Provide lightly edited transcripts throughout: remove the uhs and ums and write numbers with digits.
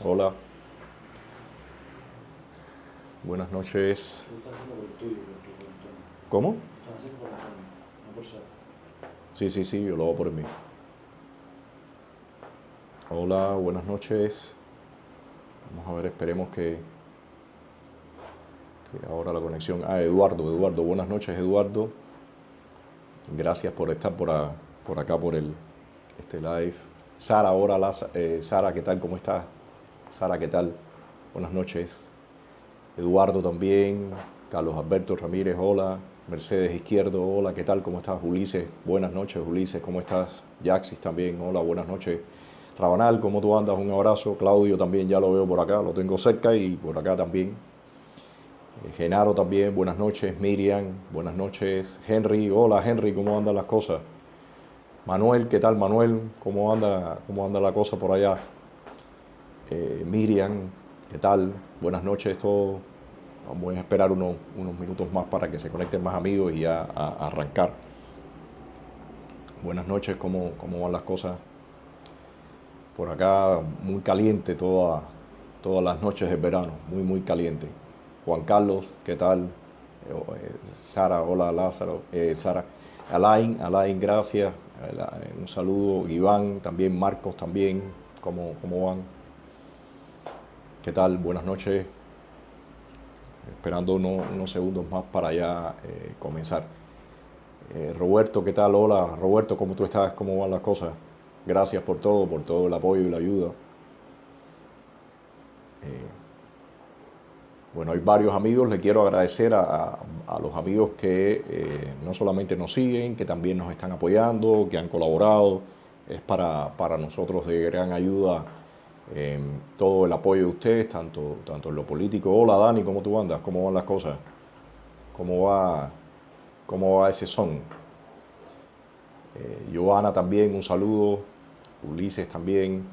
Hola, buenas noches. Tú estás haciendo por el tuyo, por tu entorno. ¿Cómo? Lo estás haciendo por la entorno, no por ser. Sí, sí, sí, yo lo hago por mí. Hola, buenas noches. Vamos a ver, esperemos que ahora la conexión. Eduardo, buenas noches, Eduardo. Gracias por estar por acá, por este live. Sara, hola, Sara, ¿qué tal? ¿Cómo estás? Sara, ¿qué tal? Buenas noches. Eduardo también. Carlos Alberto Ramírez, hola. Mercedes Izquierdo, hola, ¿qué tal? ¿Cómo estás? Ulises, buenas noches, Ulises, ¿cómo estás? Jaxis también, hola, buenas noches. Rabanal, ¿cómo tú andas? Un abrazo. Claudio también, ya lo veo por acá, lo tengo cerca y por acá también. Genaro también, buenas noches. Miriam, buenas noches. Henry, hola Henry, ¿cómo andan las cosas? Manuel, ¿qué tal Manuel? Cómo anda la cosa por allá? Miriam, ¿qué tal? Buenas noches todos. Vamos a esperar unos minutos más para que se conecten más amigos y ya a arrancar. Buenas noches, ¿cómo van las cosas? Por acá muy caliente todas las noches de verano, muy caliente. Juan Carlos, ¿qué tal? Sara, hola Lázaro, Sara. Alain, gracias. Un saludo. Iván, también Marcos, también. ¿Cómo van? ¿Qué tal? Buenas noches. Esperando unos segundos más para ya comenzar. Roberto, ¿qué tal? Hola, Roberto, ¿cómo tú estás? ¿Cómo van las cosas? Gracias por todo el apoyo y la ayuda. Bueno, hay varios amigos, le quiero agradecer a los amigos que no solamente nos siguen, que también nos están apoyando, que han colaborado. Es para nosotros de gran ayuda todo el apoyo de ustedes, tanto en lo político. Hola Dani, ¿cómo tú andas? ¿Cómo van las cosas? ¿Cómo va, cómo va ese son? Joana también, un saludo. Ulises también.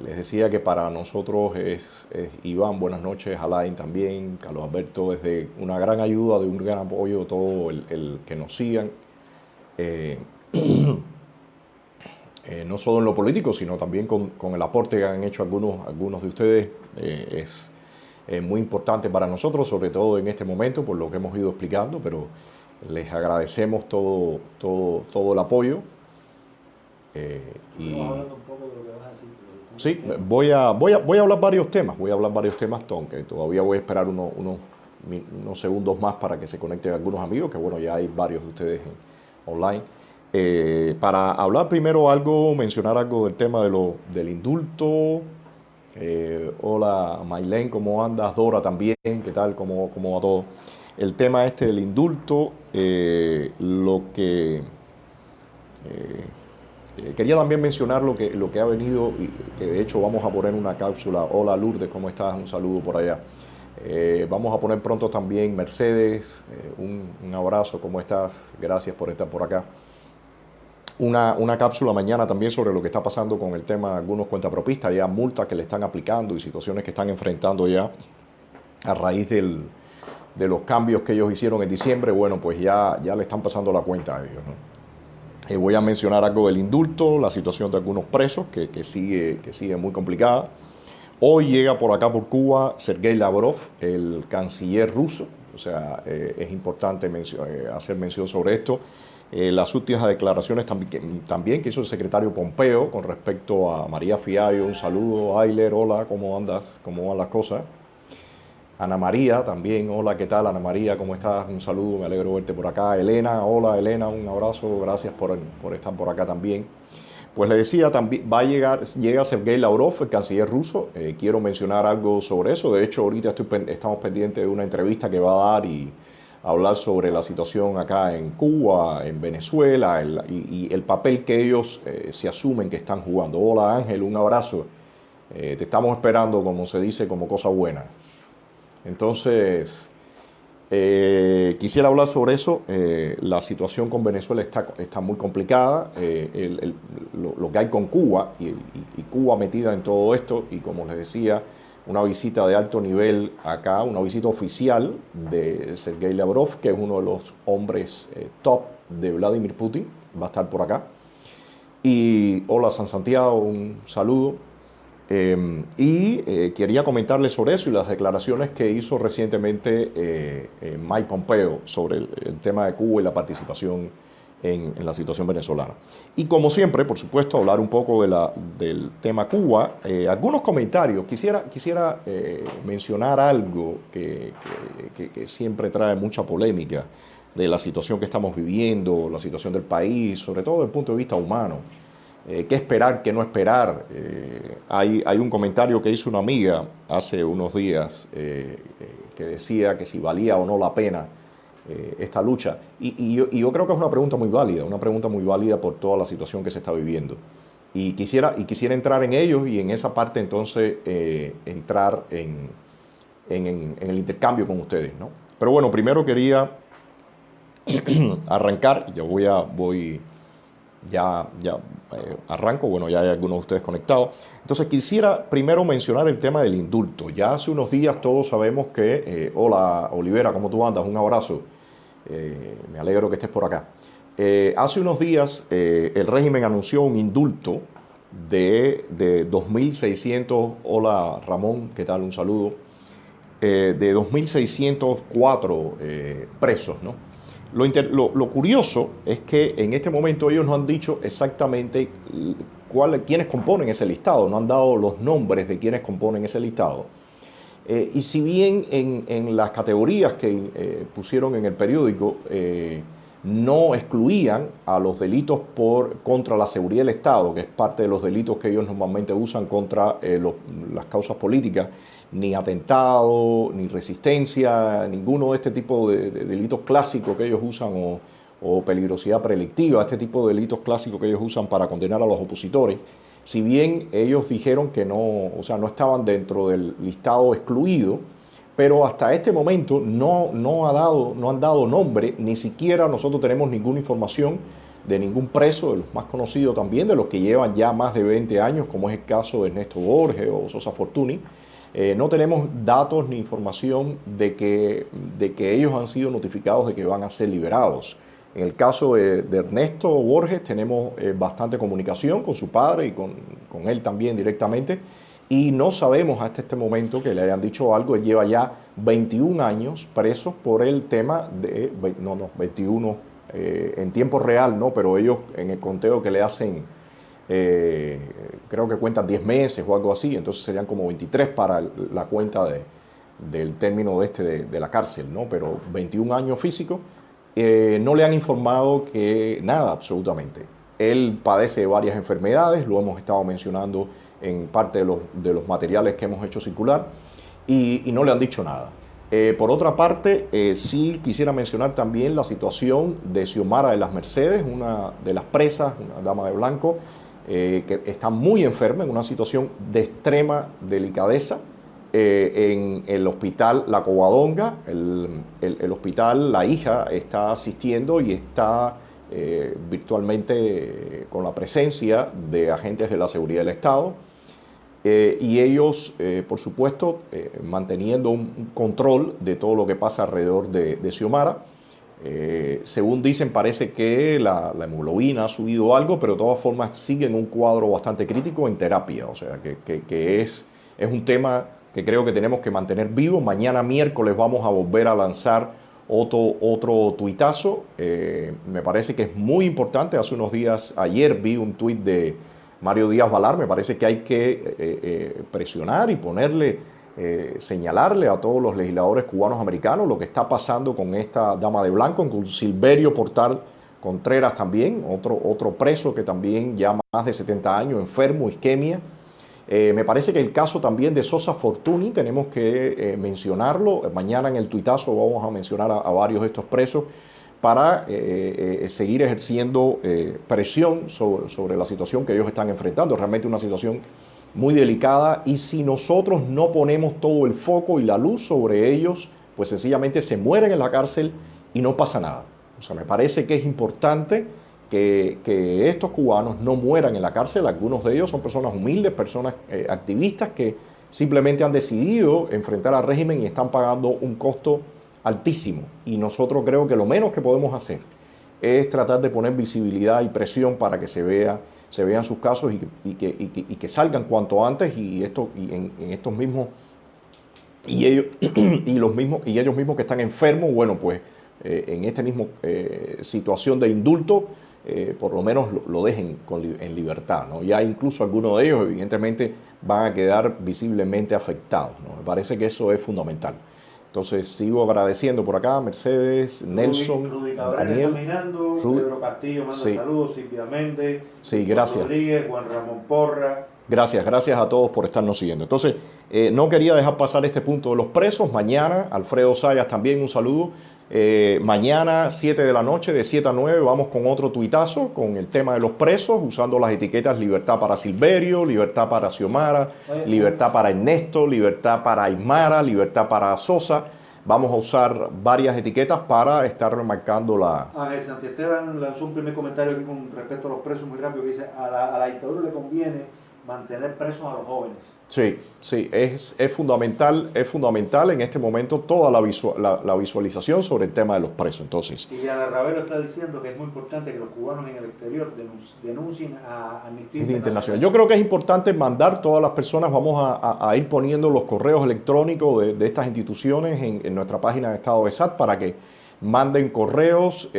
Les decía que para nosotros es Iván, buenas noches, Alain también, Carlos Alberto, es de una gran ayuda, de un gran apoyo, todo el que nos sigan, eh, no solo en lo político, sino también con el aporte que han hecho algunos de ustedes, es muy importante para nosotros, sobre todo en este momento, por lo que hemos ido explicando, pero les agradecemos todo el apoyo. Estuvimos Y hablando un poco de lo que vas a decir, pero el tema sí, primero. voy a hablar varios temas, Tom, que todavía voy a esperar unos segundos más para que se conecten algunos amigos, que bueno, ya hay varios de ustedes online. Para hablar primero mencionar algo del tema del indulto. Hola, Mailén, ¿cómo andas? Dora también, ¿qué tal? ¿Cómo va todo? El tema este del indulto, lo que quería también mencionar lo que ha venido, y que de hecho vamos a poner una cápsula. Hola Lourdes, ¿cómo estás? Un saludo por allá. Vamos a poner pronto también Mercedes, un abrazo, ¿cómo estás? Gracias por estar por acá. Una cápsula mañana también sobre lo que está pasando con el tema de algunos cuentapropistas, ya multas que le están aplicando y situaciones que están enfrentando ya a raíz de los cambios que ellos hicieron en diciembre. Bueno, pues ya le están pasando la cuenta a ellos, ¿no? Voy a mencionar algo del indulto, la situación de algunos presos que sigue muy complicada. Hoy llega por acá por Cuba Sergei Lavrov, el canciller ruso. O sea, es importante hacer mención sobre esto. Las últimas declaraciones también que hizo el secretario Pompeo con respecto a María Fiallo. Un saludo, Ayler, hola, ¿cómo andas? ¿Cómo van las cosas? Ana María también, hola, ¿qué tal Ana María? ¿Cómo estás? Un saludo, me alegro verte por acá. Elena, hola Elena, un abrazo, gracias por estar por acá también. Pues le decía, también llega Sergei Lavrov, el canciller ruso. Quiero mencionar algo sobre eso. De hecho, ahorita estamos pendientes de una entrevista que va a dar y hablar sobre la situación acá en Cuba, en Venezuela, y el papel que ellos se asumen que están jugando. Hola Ángel, un abrazo. Te estamos esperando, como se dice, como cosa buena. Entonces, quisiera hablar sobre eso. La situación con Venezuela está muy complicada. Lo que hay con Cuba y Cuba metida en todo esto. Y como les decía, una visita de alto nivel acá, una visita oficial de Sergei Lavrov, que es uno de los hombres top de Vladimir Putin. Va a estar por acá. Y hola San Santiago, un saludo. Quería comentarles sobre eso y las declaraciones que hizo recientemente Mike Pompeo sobre el tema de Cuba y la participación en la situación venezolana. Y como siempre, por supuesto, hablar un poco del tema Cuba. Algunos comentarios. Quisiera mencionar algo que siempre trae mucha polémica de la situación que estamos viviendo, la situación del país, sobre todo desde el punto de vista humano. ¿Qué esperar, qué no esperar? Hay un comentario que hizo una amiga hace unos días que decía que si valía o no la pena esta lucha. Yo creo que es una pregunta muy válida por toda la situación que se está viviendo. Y quisiera entrar en ellos y en esa parte entonces entrar en el intercambio con ustedes, ¿no? Pero bueno, primero quería arrancar, arranco, bueno, ya hay algunos de ustedes conectados. Entonces quisiera primero mencionar el tema del indulto. Ya hace unos días todos sabemos que, hola Olivera, ¿cómo tú andas? Un abrazo, me alegro que estés por acá. Hace unos días el régimen anunció un indulto de 2.600, hola Ramón, ¿qué tal? Un saludo, de 2.604 presos, ¿no? Lo curioso es que en este momento ellos no han dicho exactamente quiénes componen ese listado, no han dado los nombres de quienes componen ese listado. Y si bien en las categorías que pusieron en el periódico no excluían a los delitos contra la seguridad del Estado, que es parte de los delitos que ellos normalmente usan contra las causas políticas, ni atentado, ni resistencia, ninguno de este tipo de delitos clásicos que ellos usan o peligrosidad predelictiva, este tipo de delitos clásicos que ellos usan para condenar a los opositores. Si bien ellos dijeron que no estaban dentro del listado excluido, pero hasta este momento no han dado nombre, ni siquiera nosotros tenemos ninguna información de ningún preso, de los más conocidos también, de los que llevan ya más de 20 años, como es el caso de Ernesto Borges o Sosa Fortuny. No tenemos datos ni información de que ellos han sido notificados de que van a ser liberados. En el caso de Ernesto Borges tenemos bastante comunicación con su padre y con él también directamente, y no sabemos hasta este momento que le hayan dicho algo. Él lleva ya 21 años preso por el tema de, 21 en tiempo real, no, pero ellos en el conteo que le hacen, creo que cuentan 10 meses o algo así, entonces serían como 23 para la cuenta del término de la cárcel, ¿no? Pero 21 años físicos, no le han informado que nada, absolutamente. Él padece de varias enfermedades, lo hemos estado mencionando en parte de los materiales que hemos hecho circular, y no le han dicho nada. Por otra parte, sí quisiera mencionar también la situación de Xiomara de las Mercedes, una de las presas, una dama de blanco, que está muy enferma, en una situación de extrema delicadeza, en el hospital La Covadonga. El hospital, la hija está asistiendo y está virtualmente con la presencia de agentes de la seguridad del Estado, y ellos, por supuesto, manteniendo un control de todo lo que pasa alrededor de Xiomara. Según dicen, parece que la hemoglobina ha subido algo, pero de todas formas sigue en un cuadro bastante crítico en terapia. O sea, que es un tema que creo que tenemos que mantener vivo. Mañana miércoles vamos a volver a lanzar otro tuitazo. Me parece que es muy importante. Hace unos días, ayer vi un tuit de Mario Díaz Valar. Me parece que hay que presionar y señalarle a todos los legisladores cubanos americanos lo que está pasando con esta dama de blanco, con Silverio Portal Contreras también, otro preso que también ya más de 70 años, enfermo, isquemia. Me parece que el caso también de Sosa Fortuny tenemos que mencionarlo. Mañana en el tuitazo vamos a mencionar a varios de estos presos para seguir ejerciendo presión sobre la situación que ellos están enfrentando. Realmente una situación muy delicada, y si nosotros no ponemos todo el foco y la luz sobre ellos, pues sencillamente se mueren en la cárcel y no pasa nada. O sea, me parece que es importante que estos cubanos no mueran en la cárcel. Algunos de ellos son personas humildes, personas activistas que simplemente han decidido enfrentar al régimen y están pagando un costo altísimo. Y nosotros creo que lo menos que podemos hacer es tratar de poner visibilidad y presión para que se vea se vean sus casos y que salgan cuanto antes y en estos mismos y ellos y ellos mismos que están enfermos, bueno, pues en esta misma situación de indulto, por lo menos lo dejen en libertad, ¿no? Ya incluso algunos de ellos evidentemente van a quedar visiblemente afectados, ¿no? Me parece que eso es fundamental. Entonces sigo agradeciendo por acá, Mercedes, Nelson, Rudy Cabrera Daniel, está mirando, Pedro Castillo manda sí, saludos, Silvia Méndez, sí, gracias. Rodríguez, Juan Ramón Porra. Gracias a todos por estarnos siguiendo. Entonces, no quería dejar pasar este punto de los presos. Mañana, Alfredo Sayas también un saludo. Mañana, 7 de la noche, de 7 a 9, vamos con otro tuitazo con el tema de los presos, usando las etiquetas libertad para Silverio, libertad para Xiomara, libertad para Ernesto, libertad para Aymara, libertad para Sosa. Vamos a usar varias etiquetas para estar remarcando la... Ángel Santiesteban lanzó un primer comentario aquí con respecto a los presos muy rápido, que dice, a la dictadura le conviene mantener presos a los jóvenes. Sí, es fundamental en este momento toda la visualización sobre el tema de los presos. Entonces, y Ana Ravelo está diciendo que es muy importante que los cubanos en el exterior denuncien a Amnistía Internacional. Yo creo que es importante mandar todas las personas, vamos a ir poniendo los correos electrónicos de estas instituciones en nuestra página de Estado de SAT para que manden correos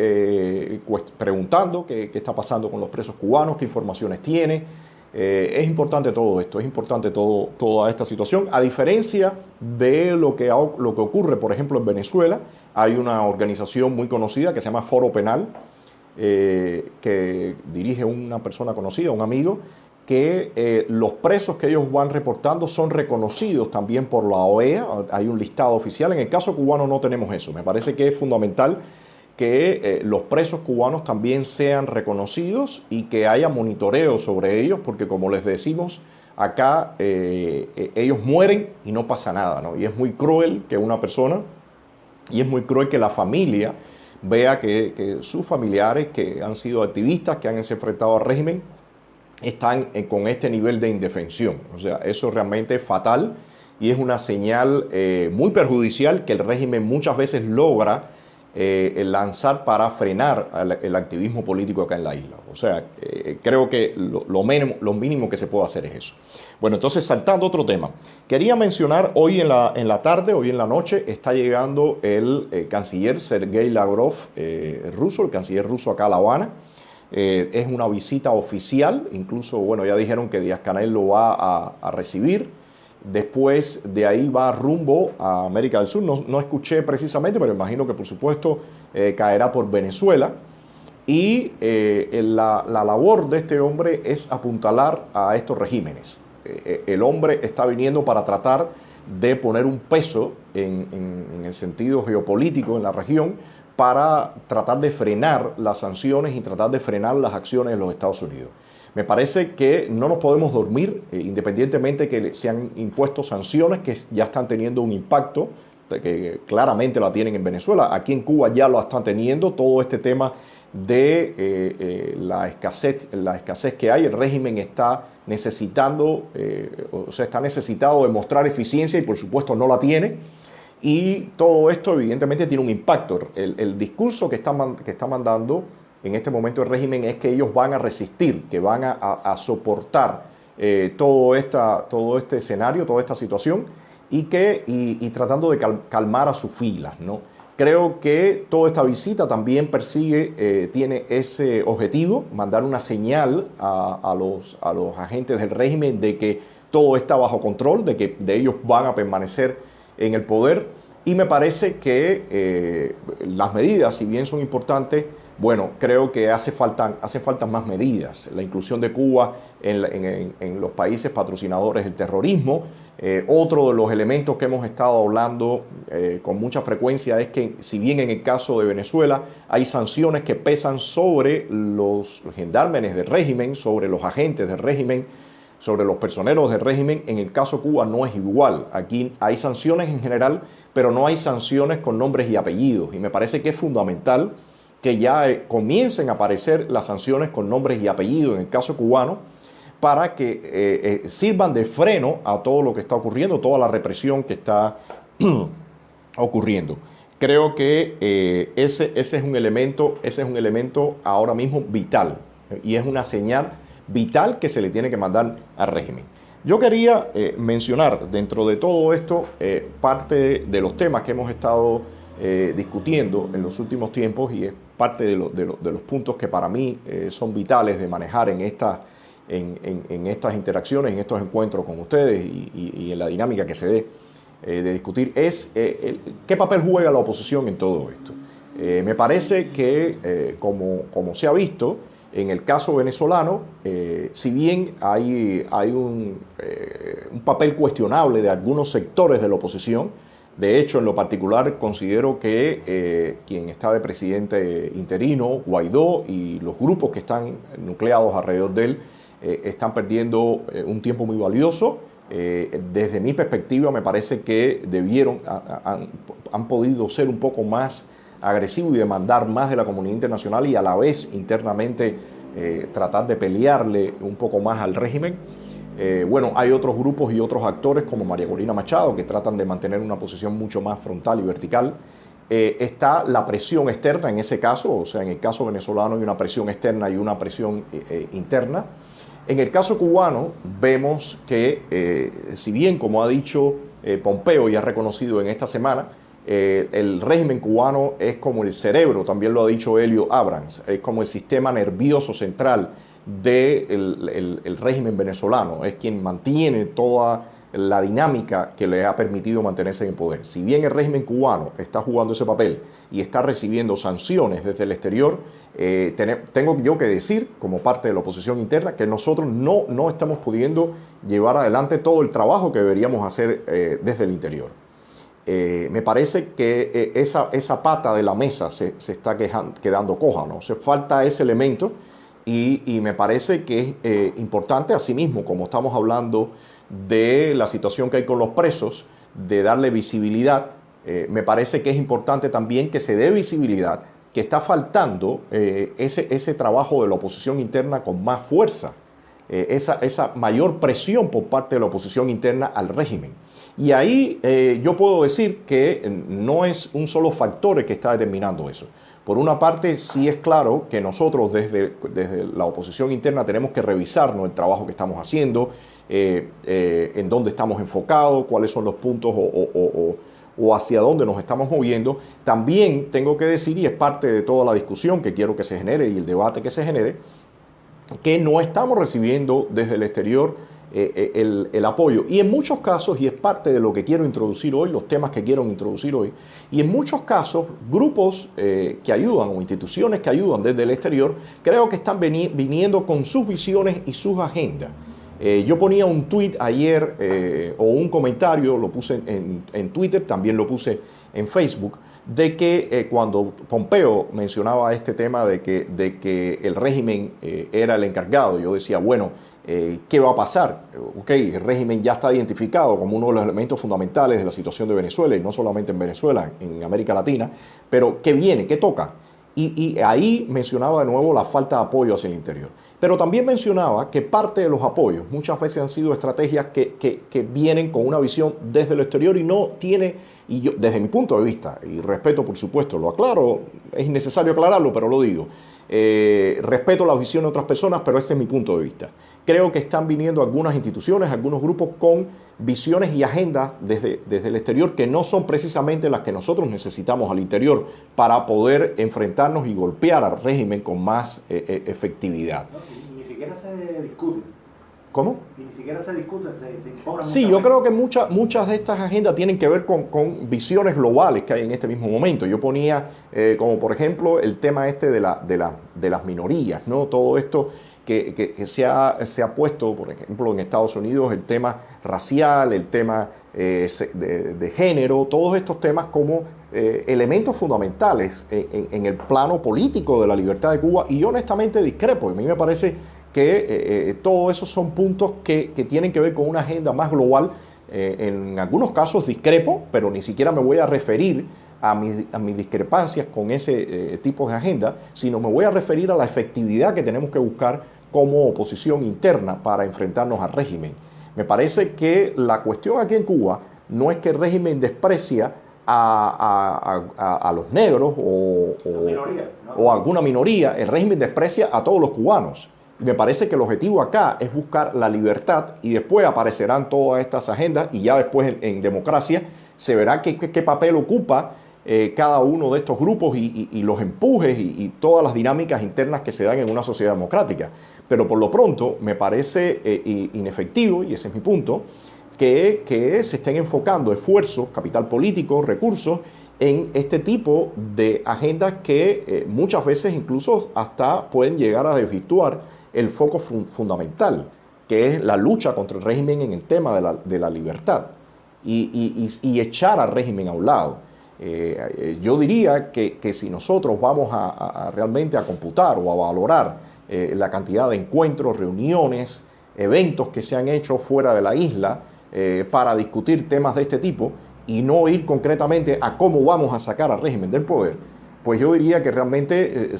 preguntando qué está pasando con los presos cubanos, qué informaciones tiene. Es importante todo esto, es importante toda esta situación. A diferencia de lo que ocurre, por ejemplo, en Venezuela, hay una organización muy conocida que se llama Foro Penal, que dirige una persona conocida, un amigo, que los presos que ellos van reportando son reconocidos también por la OEA, hay un listado oficial. En el caso cubano no tenemos eso. Me parece que es fundamental que los presos cubanos también sean reconocidos y que haya monitoreo sobre ellos, porque como les decimos, acá ellos mueren y no pasa nada, ¿no? Y es muy cruel que una persona, y es muy cruel que la familia vea que sus familiares que han sido activistas, que han enfrentado al régimen, están con este nivel de indefensión. O sea, eso realmente es fatal y es una señal muy perjudicial que el régimen muchas veces logra lanzar para frenar el activismo político acá en la isla. O sea, creo que lo mínimo que se puede hacer es eso. Bueno, entonces saltando a otro tema, quería mencionar hoy en la tarde, hoy en la noche, está llegando el canciller Sergei Lavrov ruso, el canciller ruso acá a La Habana. Es una visita oficial, incluso, bueno, ya dijeron que Díaz-Canel lo va a recibir. Después de ahí va rumbo a América del Sur. No escuché precisamente, pero imagino que por supuesto caerá por Venezuela. Y la labor de este hombre es apuntalar a estos regímenes. El hombre está viniendo para tratar de poner un peso en el sentido geopolítico en la región para tratar de frenar las sanciones y tratar de frenar las acciones de los Estados Unidos. Me parece que no nos podemos dormir, independientemente que se han impuesto sanciones que ya están teniendo un impacto, que claramente la tienen en Venezuela. Aquí en Cuba ya lo están teniendo, todo este tema de la escasez que hay. El régimen está necesitando, está necesitado de mostrar eficiencia y por supuesto no la tiene. Y todo esto evidentemente tiene un impacto. El discurso que está mandando en este momento el régimen es que ellos van a resistir, que van a soportar todo este escenario, toda esta situación y tratando de calmar a sus filas, ¿no? Creo que toda esta visita también tiene ese objetivo, mandar una señal a los agentes del régimen de que todo está bajo control, de que ellos van a permanecer en el poder. Y me parece que las medidas, si bien son importantes, bueno, creo que hace falta más medidas. La inclusión de Cuba en los países patrocinadores del terrorismo. Otro de los elementos que hemos estado hablando con mucha frecuencia es que, si bien en el caso de Venezuela hay sanciones que pesan sobre los gendarmes del régimen, sobre los agentes del régimen, sobre los personeros del régimen, en el caso de Cuba no es igual. Aquí hay sanciones en general, pero no hay sanciones con nombres y apellidos. Y me parece que es fundamental que ya comiencen a aparecer las sanciones con nombres y apellidos en el caso cubano, para que sirvan de freno a todo lo que está ocurriendo, toda la represión que está ocurriendo. Creo que ese es un elemento ahora mismo vital y es una señal vital que se le tiene que mandar al régimen. Yo quería mencionar dentro de todo esto parte de los temas que hemos estado discutiendo en los últimos tiempos, y es parte de los puntos que para mí son vitales de manejar en estas interacciones, en estos encuentros con ustedes y en la dinámica que se dé de discutir, es qué papel juega la oposición en todo esto. Me parece que, como se ha visto, en el caso venezolano, si bien hay un papel cuestionable de algunos sectores de la oposición, de hecho, en lo particular, considero que quien está de presidente interino, Guaidó, y los grupos que están nucleados alrededor de él, están perdiendo un tiempo muy valioso. Desde mi perspectiva, me parece que han podido ser un poco más agresivos y demandar más de la comunidad internacional, y a la vez internamente tratar de pelearle un poco más al régimen. Bueno, hay otros grupos y otros actores como María Corina Machado que tratan de mantener una posición mucho más frontal y vertical. Está la presión externa en ese caso, o sea, en el caso venezolano hay una presión externa y una presión interna. En el caso cubano vemos que, si bien, como ha dicho Pompeo y ha reconocido en esta semana, el régimen cubano es como el cerebro, también lo ha dicho Elliot Abrams, es como el sistema nervioso central del régimen venezolano, es quien mantiene toda la dinámica que le ha permitido mantenerse en el poder. Si bien el régimen cubano está jugando ese papel y está recibiendo sanciones desde el exterior, tengo yo que decir, como parte de la oposición interna, que nosotros no estamos pudiendo llevar adelante todo el trabajo que deberíamos hacer desde el interior. Me parece que esa pata de la mesa se está quedando coja, ¿no? Se falta ese elemento, y me parece que es importante, asimismo, como estamos hablando de la situación que hay con los presos, de darle visibilidad. Me parece que es importante también que se dé visibilidad, que está faltando ese trabajo de la oposición interna con más fuerza, esa mayor presión por parte de la oposición interna al régimen. Y ahí yo puedo decir que no es un solo factor el que está determinando eso. Por una parte, sí es claro que nosotros desde la oposición interna tenemos que revisarnos el trabajo que estamos haciendo, en dónde estamos enfocados, cuáles son los puntos o hacia dónde nos estamos moviendo. También tengo que decir, y es parte de toda la discusión que quiero que se genere y el debate que se genere, que no estamos recibiendo desde el exterior el apoyo. Y en muchos casos, y es parte de lo que quiero introducir hoy, los temas que quiero introducir hoy, y en muchos casos, grupos que ayudan o instituciones que ayudan desde el exterior, creo que están viniendo con sus visiones y sus agendas. Yo ponía un tweet ayer, o un comentario, lo puse en Twitter, también lo puse en Facebook, de que cuando Pompeo mencionaba este tema de que el régimen era el encargado, yo decía, bueno, ¿qué va a pasar? El régimen ya está identificado como uno de los elementos fundamentales de la situación de Venezuela, y no solamente en Venezuela, en América Latina, pero ¿qué viene? ¿Qué toca? Y ahí mencionaba de nuevo la falta de apoyo hacia el interior. Pero también mencionaba que parte de los apoyos muchas veces han sido estrategias que vienen con una visión desde el exterior y no tiene, y yo desde mi punto de vista, y respeto por supuesto, lo aclaro, es innecesario aclararlo, pero lo digo, respeto la visión de otras personas, pero este es mi punto de vista. Creo que están viniendo algunas instituciones, algunos grupos con visiones y agendas desde el exterior que no son precisamente las que nosotros necesitamos al interior para poder enfrentarnos y golpear al régimen con más efectividad. Y ni siquiera se discuten. ¿Cómo? Y ni siquiera se discuten, se imponen. Sí, yo creo que muchas de estas agendas tienen que ver con visiones globales que hay en este mismo momento. Yo ponía como por ejemplo el tema de las minorías, ¿no? Todo esto que se ha puesto, por ejemplo, en Estados Unidos, el tema racial, el tema de género, todos estos temas como elementos fundamentales en el plano político de la libertad de Cuba, y yo honestamente discrepo. A mí me parece que todos esos son puntos que tienen que ver con una agenda más global. En algunos casos discrepo, pero ni siquiera me voy a referir a mis discrepancias con ese tipo de agenda, sino me voy a referir a la efectividad que tenemos que buscar como oposición interna para enfrentarnos al régimen. Me parece que la cuestión aquí en Cuba no es que el régimen desprecia a los negros o alguna minoría. El régimen desprecia a todos los cubanos. Me parece que el objetivo acá es buscar la libertad y después aparecerán todas estas agendas y ya después en democracia se verá qué papel ocupa cada uno de estos grupos y los empujes y todas las dinámicas internas que se dan en una sociedad democrática. Pero por lo pronto me parece inefectivo, y ese es mi punto, que se estén enfocando esfuerzos, capital político, recursos, en este tipo de agendas que muchas veces incluso hasta pueden llegar a desvirtuar el foco fundamental, que es la lucha contra el régimen en el tema de la libertad y echar al régimen a un lado. Yo diría que si nosotros vamos realmente a computar o a valorar la cantidad de encuentros, reuniones, eventos que se han hecho fuera de la isla para discutir temas de este tipo y no ir concretamente a cómo vamos a sacar al régimen del poder, pues yo diría que realmente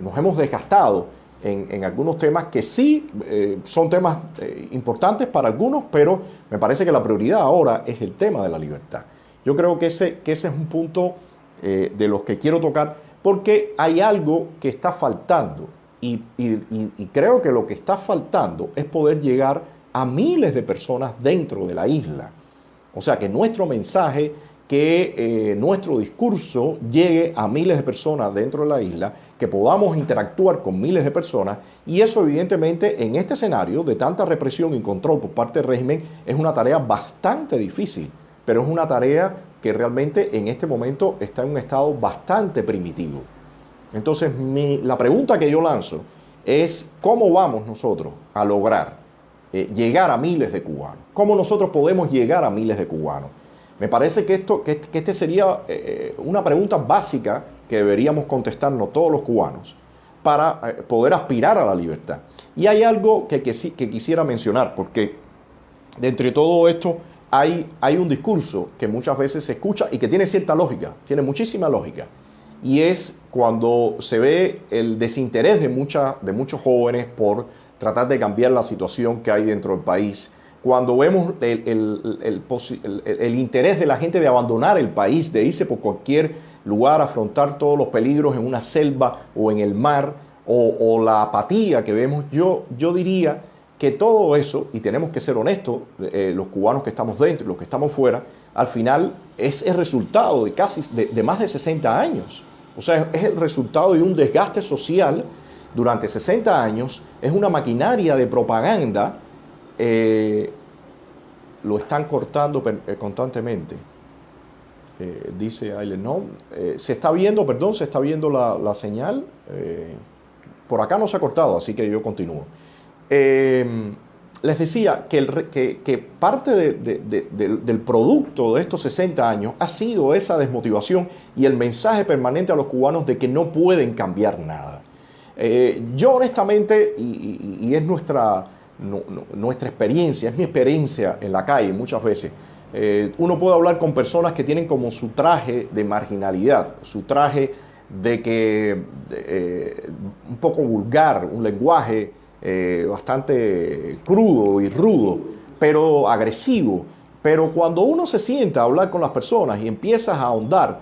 nos hemos desgastado en algunos temas que sí son temas importantes para algunos, pero me parece que la prioridad ahora es el tema de la libertad. Yo creo que ese es un punto de los que quiero tocar, porque hay algo que está faltando y creo que lo que está faltando es poder llegar a miles de personas dentro de la isla. O sea, que nuestro mensaje, que nuestro discurso llegue a miles de personas dentro de la isla, que podamos interactuar con miles de personas, y eso evidentemente en este escenario de tanta represión y control por parte del régimen es una tarea bastante difícil, pero es una tarea que realmente en este momento está en un estado bastante primitivo. Entonces la pregunta que yo lanzo es ¿cómo vamos nosotros a lograr llegar a miles de cubanos? ¿Cómo nosotros podemos llegar a miles de cubanos? Me parece que este sería una pregunta básica que deberíamos contestarnos todos los cubanos para poder aspirar a la libertad. Y hay algo que quisiera mencionar, porque de entre todo esto hay un discurso que muchas veces se escucha y que tiene cierta lógica, tiene muchísima lógica, y es cuando se ve el desinterés de muchos jóvenes por tratar de cambiar la situación que hay dentro del país, cuando vemos el interés de la gente de abandonar el país, de irse por cualquier lugar a afrontar todos los peligros en una selva o en el mar, o la apatía que vemos, yo diría que todo eso, y tenemos que ser honestos, los cubanos que estamos dentro y los que estamos fuera, al final es el resultado de más de 60 años. O sea, es el resultado de un desgaste social durante 60 años, es una maquinaria de propaganda. Lo están cortando constantemente. Dice Aileen, no, se está viendo la señal. Por acá no se ha cortado, así que yo continúo. Les decía que parte del producto de estos 60 años ha sido esa desmotivación y el mensaje permanente a los cubanos de que no pueden cambiar nada. Yo honestamente, y es nuestra experiencia, es mi experiencia en la calle muchas veces, uno puede hablar con personas que tienen como su traje de marginalidad, su traje de que un poco vulgar, un lenguaje bastante crudo y rudo, pero agresivo. Pero cuando uno se sienta a hablar con las personas y empiezas a ahondar,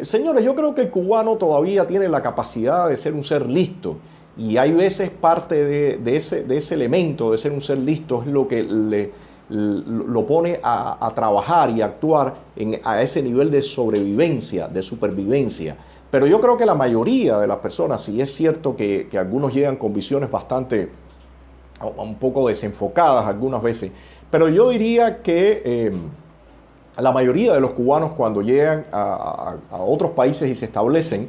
señores, yo creo que el cubano todavía tiene la capacidad de ser un ser listo, y hay veces parte de ese elemento de ser un ser listo es lo que lo pone a trabajar y a actuar a ese nivel de sobrevivencia, de supervivencia. Pero yo creo que la mayoría de las personas, si es cierto que algunos llegan con visiones bastante, un poco desenfocadas algunas veces, pero yo diría que la mayoría de los cubanos cuando llegan a otros países y se establecen,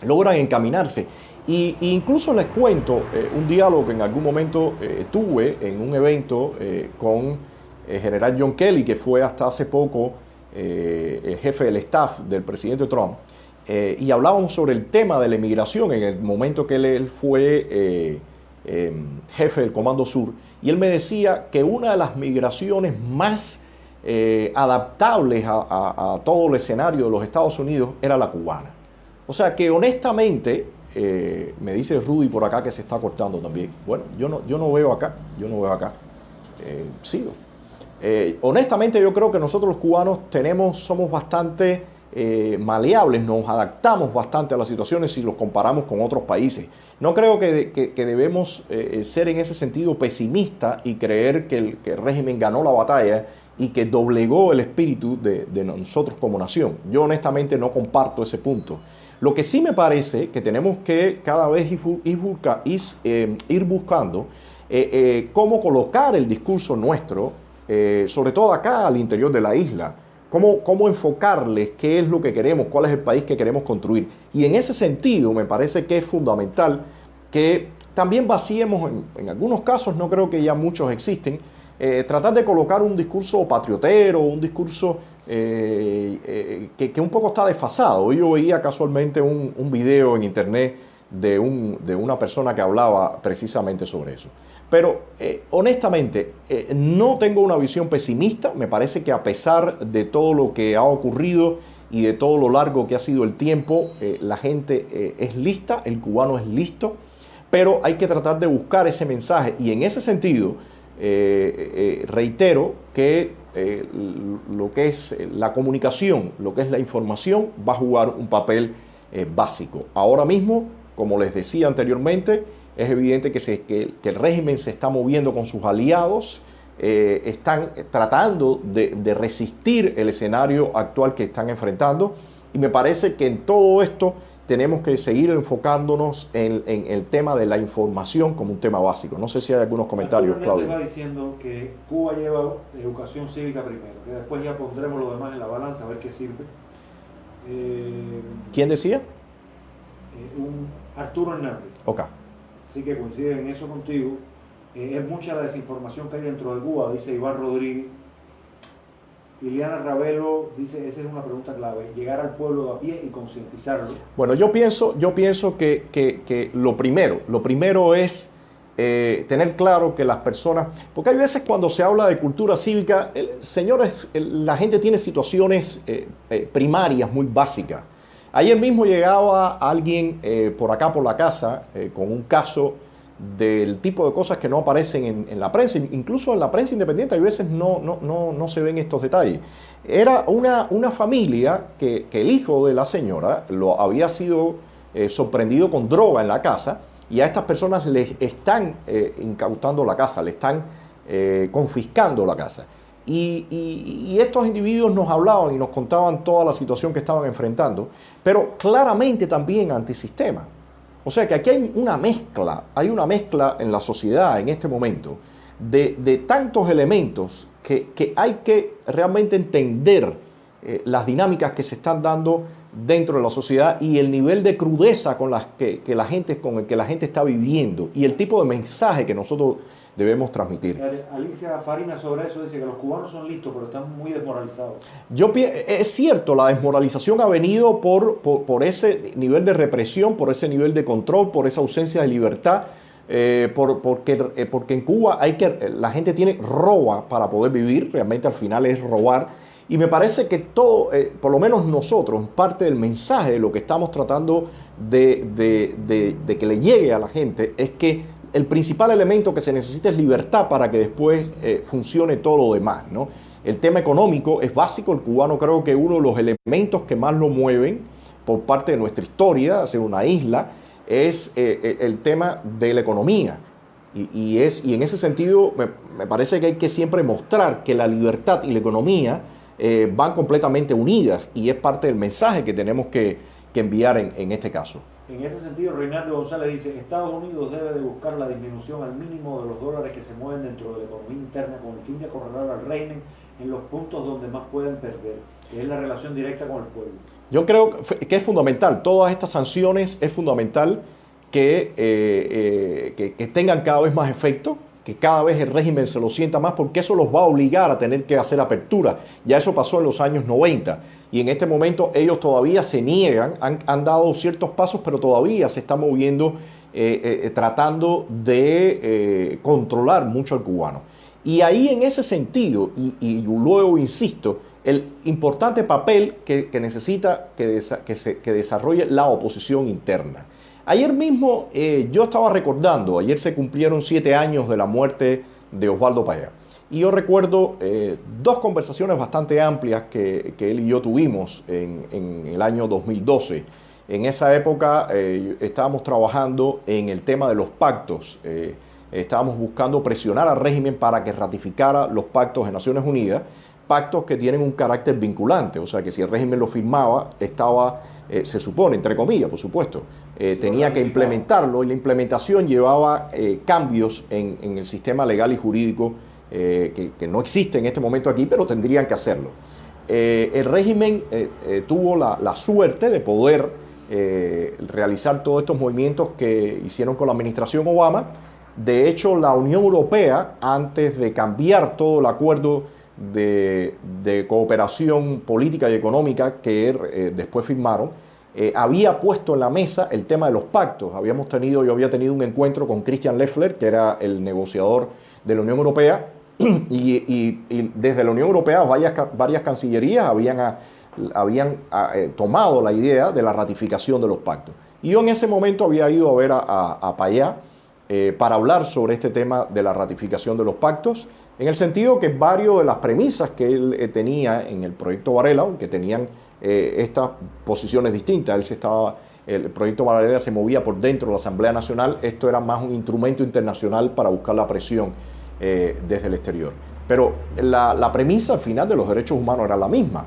logran encaminarse. Y incluso les cuento un diálogo que en algún momento tuve en un evento con el general John Kelly, que fue hasta hace poco el jefe del staff del presidente Trump, y hablábamos sobre el tema de la emigración en el momento que él fue jefe del Comando Sur, y él me decía que una de las migraciones más adaptables a todo el escenario de los Estados Unidos era la cubana. O sea que honestamente, me dice Rudy por acá que se está cortando también. Bueno, yo no veo acá, sigo. Honestamente yo creo que nosotros los cubanos somos bastante maleables, nos adaptamos bastante a las situaciones si los comparamos con otros países. No creo que debemos ser en ese sentido pesimistas y creer que el régimen ganó la batalla y que doblegó el espíritu de nosotros como nación. Yo honestamente no comparto ese punto. Lo que sí me parece que tenemos que cada vez ir buscando cómo colocar el discurso nuestro, sobre todo acá al interior de la isla, cómo enfocarles qué es lo que queremos, cuál es el país que queremos construir. Y en ese sentido me parece que es fundamental que también vaciemos, en algunos casos, no creo que ya muchos existen, tratar de colocar un discurso patriotero, un discurso que un poco está desfasado. Yo veía casualmente un video en internet de una persona que hablaba precisamente sobre eso. Pero honestamente no tengo una visión pesimista. Me parece que a pesar de todo lo que ha ocurrido y de todo lo largo que ha sido el tiempo, la gente es lista, el cubano es listo, pero hay que tratar de buscar ese mensaje y en ese sentido reitero que lo que es la comunicación, lo que es la información, va a jugar un papel básico. Ahora mismo, como les decía anteriormente, es evidente que el régimen se está moviendo con sus aliados, están tratando de resistir el escenario actual que están enfrentando y me parece que en todo esto tenemos que seguir enfocándonos en el tema de la información como un tema básico. No sé si hay algunos comentarios, Claudio. Está diciendo que Cuba lleva educación cívica primero, que después ya pondremos lo demás en la balanza a ver qué sirve. ¿Quién decía? Arturo Hernández. Ok. Así que coincide en eso contigo. Es mucha la desinformación que hay dentro de Cuba, dice Iván Rodríguez. Liliana Ravelo dice, esa es una pregunta clave, llegar al pueblo de a pie y concientizarlo. Bueno, yo pienso que lo primero es tener claro que las personas, porque hay veces cuando se habla de cultura cívica, señores, la gente tiene situaciones primarias muy básicas. Ayer mismo llegaba alguien por acá por la casa con un caso del tipo de cosas que no aparecen en la prensa, incluso en la prensa independiente hay veces no se ven estos detalles. Era una familia que el hijo de la señora lo había sido sorprendido con droga en la casa y a estas personas les están incautando la casa, le están confiscando la casa. Y estos individuos nos hablaban y nos contaban toda la situación que estaban enfrentando, pero claramente también antisistema. O sea que aquí hay una mezcla en la sociedad en este momento de tantos elementos que hay que realmente entender las dinámicas que se están dando dentro de la sociedad y el nivel de crudeza con el que la gente está viviendo y el tipo de mensaje que nosotros debemos transmitir. Alicia Farina sobre eso dice que los cubanos son listos, pero están muy desmoralizados. Es cierto, la desmoralización ha venido por ese nivel de represión, por ese nivel de control, por esa ausencia de libertad, porque en Cuba la gente roba para poder vivir, realmente al final es robar. Y me parece que todo, por lo menos nosotros, parte del mensaje de lo que estamos tratando de que le llegue a la gente es que el principal elemento que se necesita es libertad para que después funcione todo lo demás, ¿no? El tema económico es básico. El cubano creo que uno de los elementos que más lo mueven por parte de nuestra historia, ser una isla, es el tema de la economía. Y en ese sentido me parece que hay que siempre mostrar que la libertad y la economía van completamente unidas y es parte del mensaje que tenemos que enviar en este caso. En ese sentido, Reinaldo González dice, Estados Unidos debe de buscar la disminución al mínimo de los dólares que se mueven dentro de la economía interna con el fin de acorralar al régimen en los puntos donde más pueden perder, que es la relación directa con el pueblo. Yo creo que es fundamental, todas estas sanciones es fundamental que tengan cada vez más efecto, que cada vez el régimen se lo sienta más, porque eso los va a obligar a tener que hacer apertura. Ya eso pasó en los años 90 y en este momento ellos todavía se niegan, han dado ciertos pasos, pero todavía se están moviendo tratando de controlar mucho al cubano. Y ahí en ese sentido, y luego insisto, el importante papel que necesita que desarrolle la oposición interna. Ayer mismo yo estaba recordando, ayer se cumplieron 7 años de la muerte de Osvaldo Payá. Y yo recuerdo dos conversaciones bastante amplias que él y yo tuvimos en el año 2012. En esa época estábamos trabajando en el tema de los pactos. Estábamos buscando presionar al régimen para que ratificara los pactos de Naciones Unidas, pactos que tienen un carácter vinculante, o sea que si el régimen lo firmaba, estaba, se supone, entre comillas, por supuesto, tenía que implementarlo, y la implementación llevaba cambios en el sistema legal y jurídico que no existe en este momento aquí, pero tendrían que hacerlo. El régimen tuvo la suerte de poder realizar todos estos movimientos que hicieron con la administración Obama. De hecho, la Unión Europea, antes de cambiar todo el acuerdo de cooperación política y económica que después firmaron, había puesto en la mesa el tema de los pactos. Yo había tenido un encuentro con Christian Leffler, que era el negociador de la Unión Europea, y desde la Unión Europea varias cancillerías habían tomado la idea de la ratificación de los pactos. Y yo en ese momento había ido a ver a Payá para hablar sobre este tema de la ratificación de los pactos, en el sentido que varias de las premisas que él tenía en el proyecto Varela, que tenían estas posiciones distintas, el proyecto Varela se movía por dentro de la Asamblea Nacional, esto era más un instrumento internacional para buscar la presión desde el exterior. Pero la premisa al final de los derechos humanos era la misma.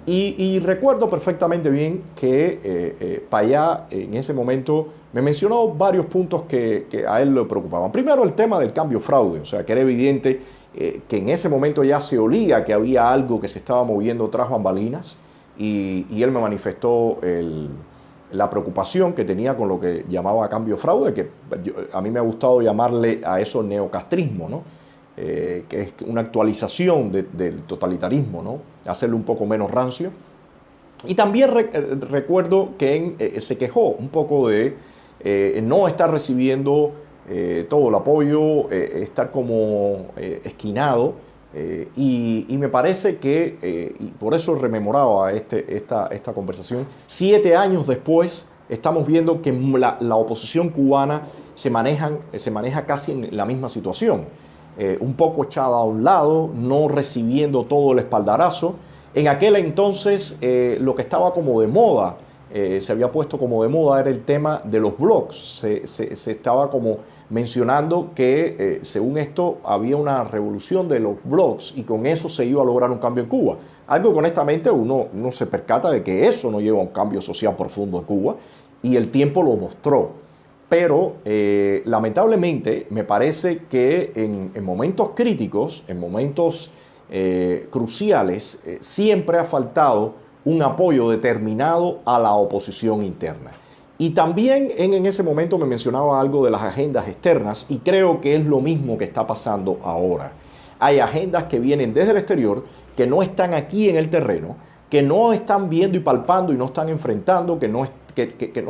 Y recuerdo perfectamente bien que Payá en ese momento me mencionó varios puntos que a él le preocupaban. Primero, el tema del cambio fraude, o sea, que era evidente que en ese momento ya se olía que había algo que se estaba moviendo tras bambalinas, y él me manifestó la preocupación que tenía con lo que llamaba cambio fraude, que a mí me ha gustado llamarle a eso neocastrismo, ¿no? Que es una actualización del totalitarismo, ¿no? Hacerlo un poco menos rancio. Y también recuerdo que se quejó un poco de no estar recibiendo todo el apoyo, estar como esquinado, y me parece que, y por eso rememoraba esta conversación, 7 años después estamos viendo que la oposición cubana se maneja casi en la misma situación. Un poco echada a un lado, no recibiendo todo el espaldarazo. En aquel entonces lo que estaba como de moda, se había puesto como de moda, era el tema de los blogs. Se estaba como mencionando que según esto había una revolución de los blogs y con eso se iba a lograr un cambio en Cuba. Algo que honestamente uno se percata de que eso no lleva a un cambio social profundo en Cuba, y el tiempo lo mostró. Pero lamentablemente me parece que en momentos críticos, en momentos cruciales, siempre ha faltado un apoyo determinado a la oposición interna. Y también en ese momento me mencionaba algo de las agendas externas, y creo que es lo mismo que está pasando ahora. Hay agendas que vienen desde el exterior, que no están aquí en el terreno, que no están viendo y palpando y no están enfrentando, que no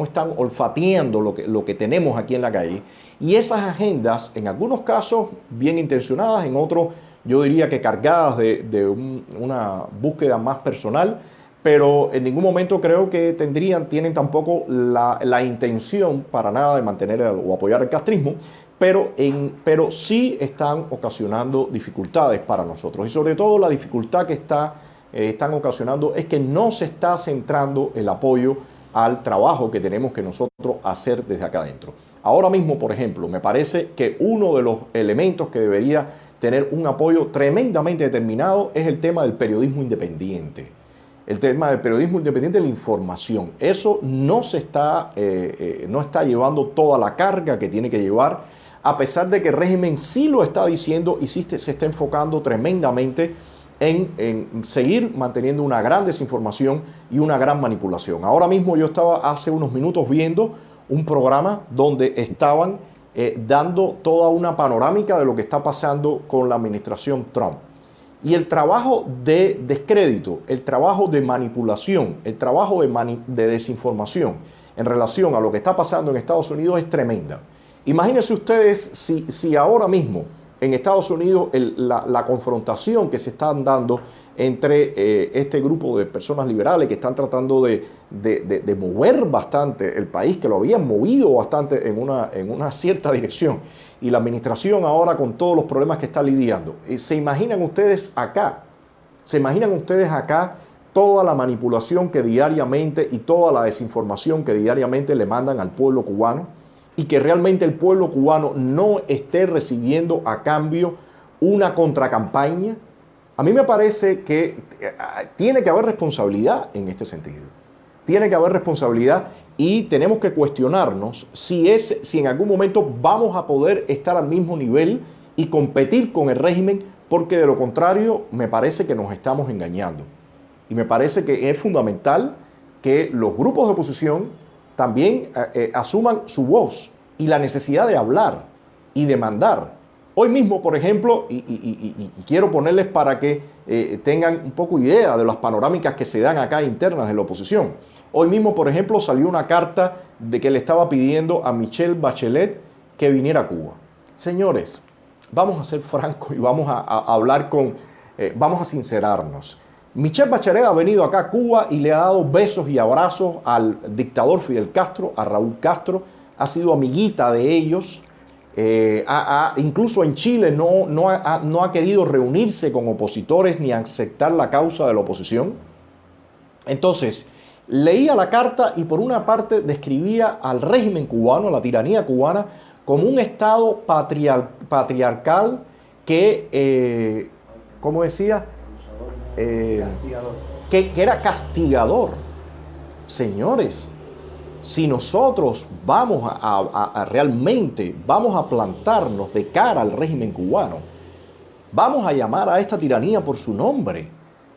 están olfateando lo que tenemos aquí en la calle. Y esas agendas, en algunos casos bien intencionadas, en otros yo diría que cargadas de una búsqueda más personal, pero en ningún momento creo que tienen tampoco la intención para nada de mantener o apoyar el castrismo, pero sí están ocasionando dificultades para nosotros. Y sobre todo la dificultad que están ocasionando es que no se está centrando el apoyo al trabajo que tenemos que nosotros hacer desde acá adentro. Ahora mismo, por ejemplo, me parece que uno de los elementos que debería tener un apoyo tremendamente determinado es el tema del periodismo independiente. El tema del periodismo independiente de la información. Eso no está llevando toda la carga que tiene que llevar, a pesar de que el régimen sí lo está diciendo y sí se está enfocando tremendamente en seguir manteniendo una gran desinformación y una gran manipulación. Ahora mismo yo estaba hace unos minutos viendo un programa donde estaban dando toda una panorámica de lo que está pasando con la administración Trump. Y el trabajo de descrédito, el trabajo de manipulación, el trabajo de desinformación en relación a lo que está pasando en Estados Unidos es tremenda. Imagínense ustedes si ahora mismo en Estados Unidos la confrontación que se están dando entre este grupo de personas liberales que están tratando de mover bastante el país, que lo habían movido bastante en una cierta dirección, y la administración ahora con todos los problemas que está lidiando. ¿Se imaginan ustedes acá? ¿Se imaginan ustedes acá toda la manipulación que diariamente y toda la desinformación que diariamente le mandan al pueblo cubano, y que realmente el pueblo cubano no esté recibiendo a cambio una contracampaña? A mí me parece que tiene que haber responsabilidad en este sentido. Tiene que haber responsabilidad y tenemos que cuestionarnos si en algún momento vamos a poder estar al mismo nivel y competir con el régimen, porque de lo contrario me parece que nos estamos engañando. Y me parece que es fundamental que los grupos de oposición también asuman su voz y la necesidad de hablar y demandar. Hoy mismo, por ejemplo, y quiero ponerles para que tengan un poco idea de las panorámicas que se dan acá internas de la oposición. Hoy mismo, por ejemplo, salió una carta de que le estaba pidiendo a Michelle Bachelet que viniera a Cuba. Señores, vamos a ser francos y vamos a hablar vamos a sincerarnos. Michelle Bachelet ha venido acá a Cuba y le ha dado besos y abrazos al dictador Fidel Castro, a Raúl Castro, ha sido amiguita de ellos. Incluso en Chile no ha querido reunirse con opositores ni aceptar la causa de la oposición. Entonces, leía la carta y por una parte describía al régimen cubano, a la tiranía cubana, como un estado patriarcal que, ¿cómo decía? Que era castigador. Señores, si nosotros vamos realmente vamos a plantarnos de cara al régimen cubano, vamos a llamar a esta tiranía por su nombre,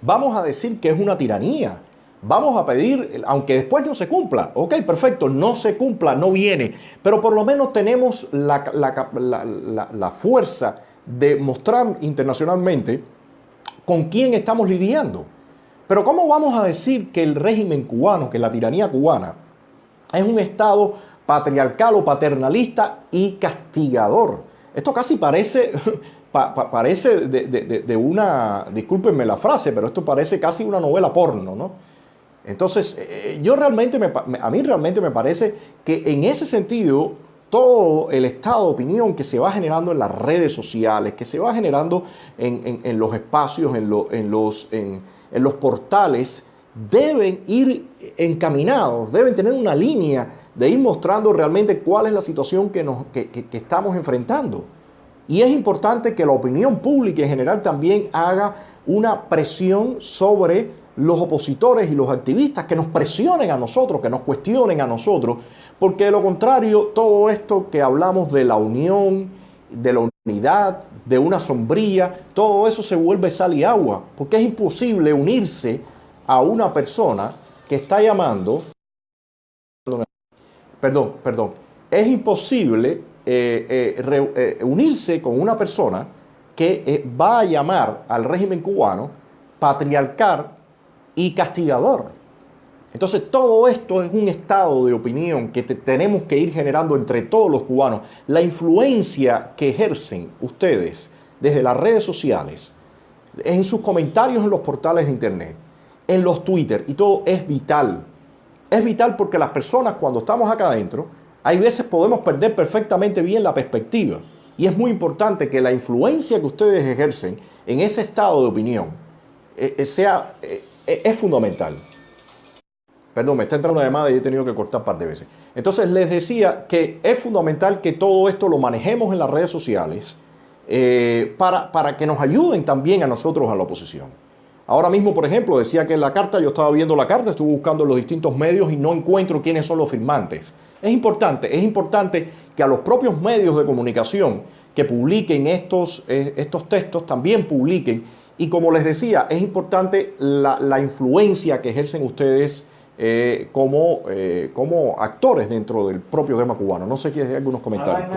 vamos a decir que es una tiranía, vamos a pedir, aunque después no se cumpla, ok, perfecto, no se cumpla, no viene, pero por lo menos tenemos la fuerza de mostrar internacionalmente con quién estamos lidiando. Pero ¿cómo vamos a decir que el régimen cubano, que la tiranía cubana, es un estado patriarcal o paternalista y castigador? Esto casi parece, parece de una, discúlpenme la frase, pero esto parece casi una novela porno, ¿no? Entonces, a mí realmente me parece que en ese sentido, todo el estado de opinión que se va generando en las redes sociales, que se va generando en los espacios, en los portales, deben ir encaminados, deben tener una línea de ir mostrando realmente cuál es la situación que estamos enfrentando. Y es importante que la opinión pública en general también haga una presión sobre los opositores y los activistas, que nos presionen a nosotros, que nos cuestionen a nosotros, porque de lo contrario, todo esto que hablamos de la unión, de la unidad, de una sombrilla, todo eso se vuelve sal y agua, porque es imposible unirse a una persona que está llamando, es imposible unirse con una persona que va a llamar al régimen cubano patriarcal y castigador. Entonces todo esto es un estado de opinión que tenemos que ir generando entre todos los cubanos. La influencia que ejercen ustedes desde las redes sociales, en sus comentarios en los portales de internet, en los Twitter y todo, es vital. Es vital porque las personas, cuando estamos acá adentro, hay veces podemos perder perfectamente bien la perspectiva. Y es muy importante que la influencia que ustedes ejercen en ese estado de opinión es fundamental. Perdón, me está entrando una llamada y he tenido que cortar un par de veces. Entonces les decía que es fundamental que todo esto lo manejemos en las redes sociales para que nos ayuden también a nosotros, a la oposición. Ahora mismo, por ejemplo, decía que en la carta, yo estaba viendo la carta, estuve buscando en los distintos medios y no encuentro quiénes son los firmantes. Es importante que a los propios medios de comunicación que publiquen estos textos también publiquen. Y como les decía, es importante la influencia que ejercen ustedes como actores dentro del propio tema cubano. No sé si hay algunos comentarios.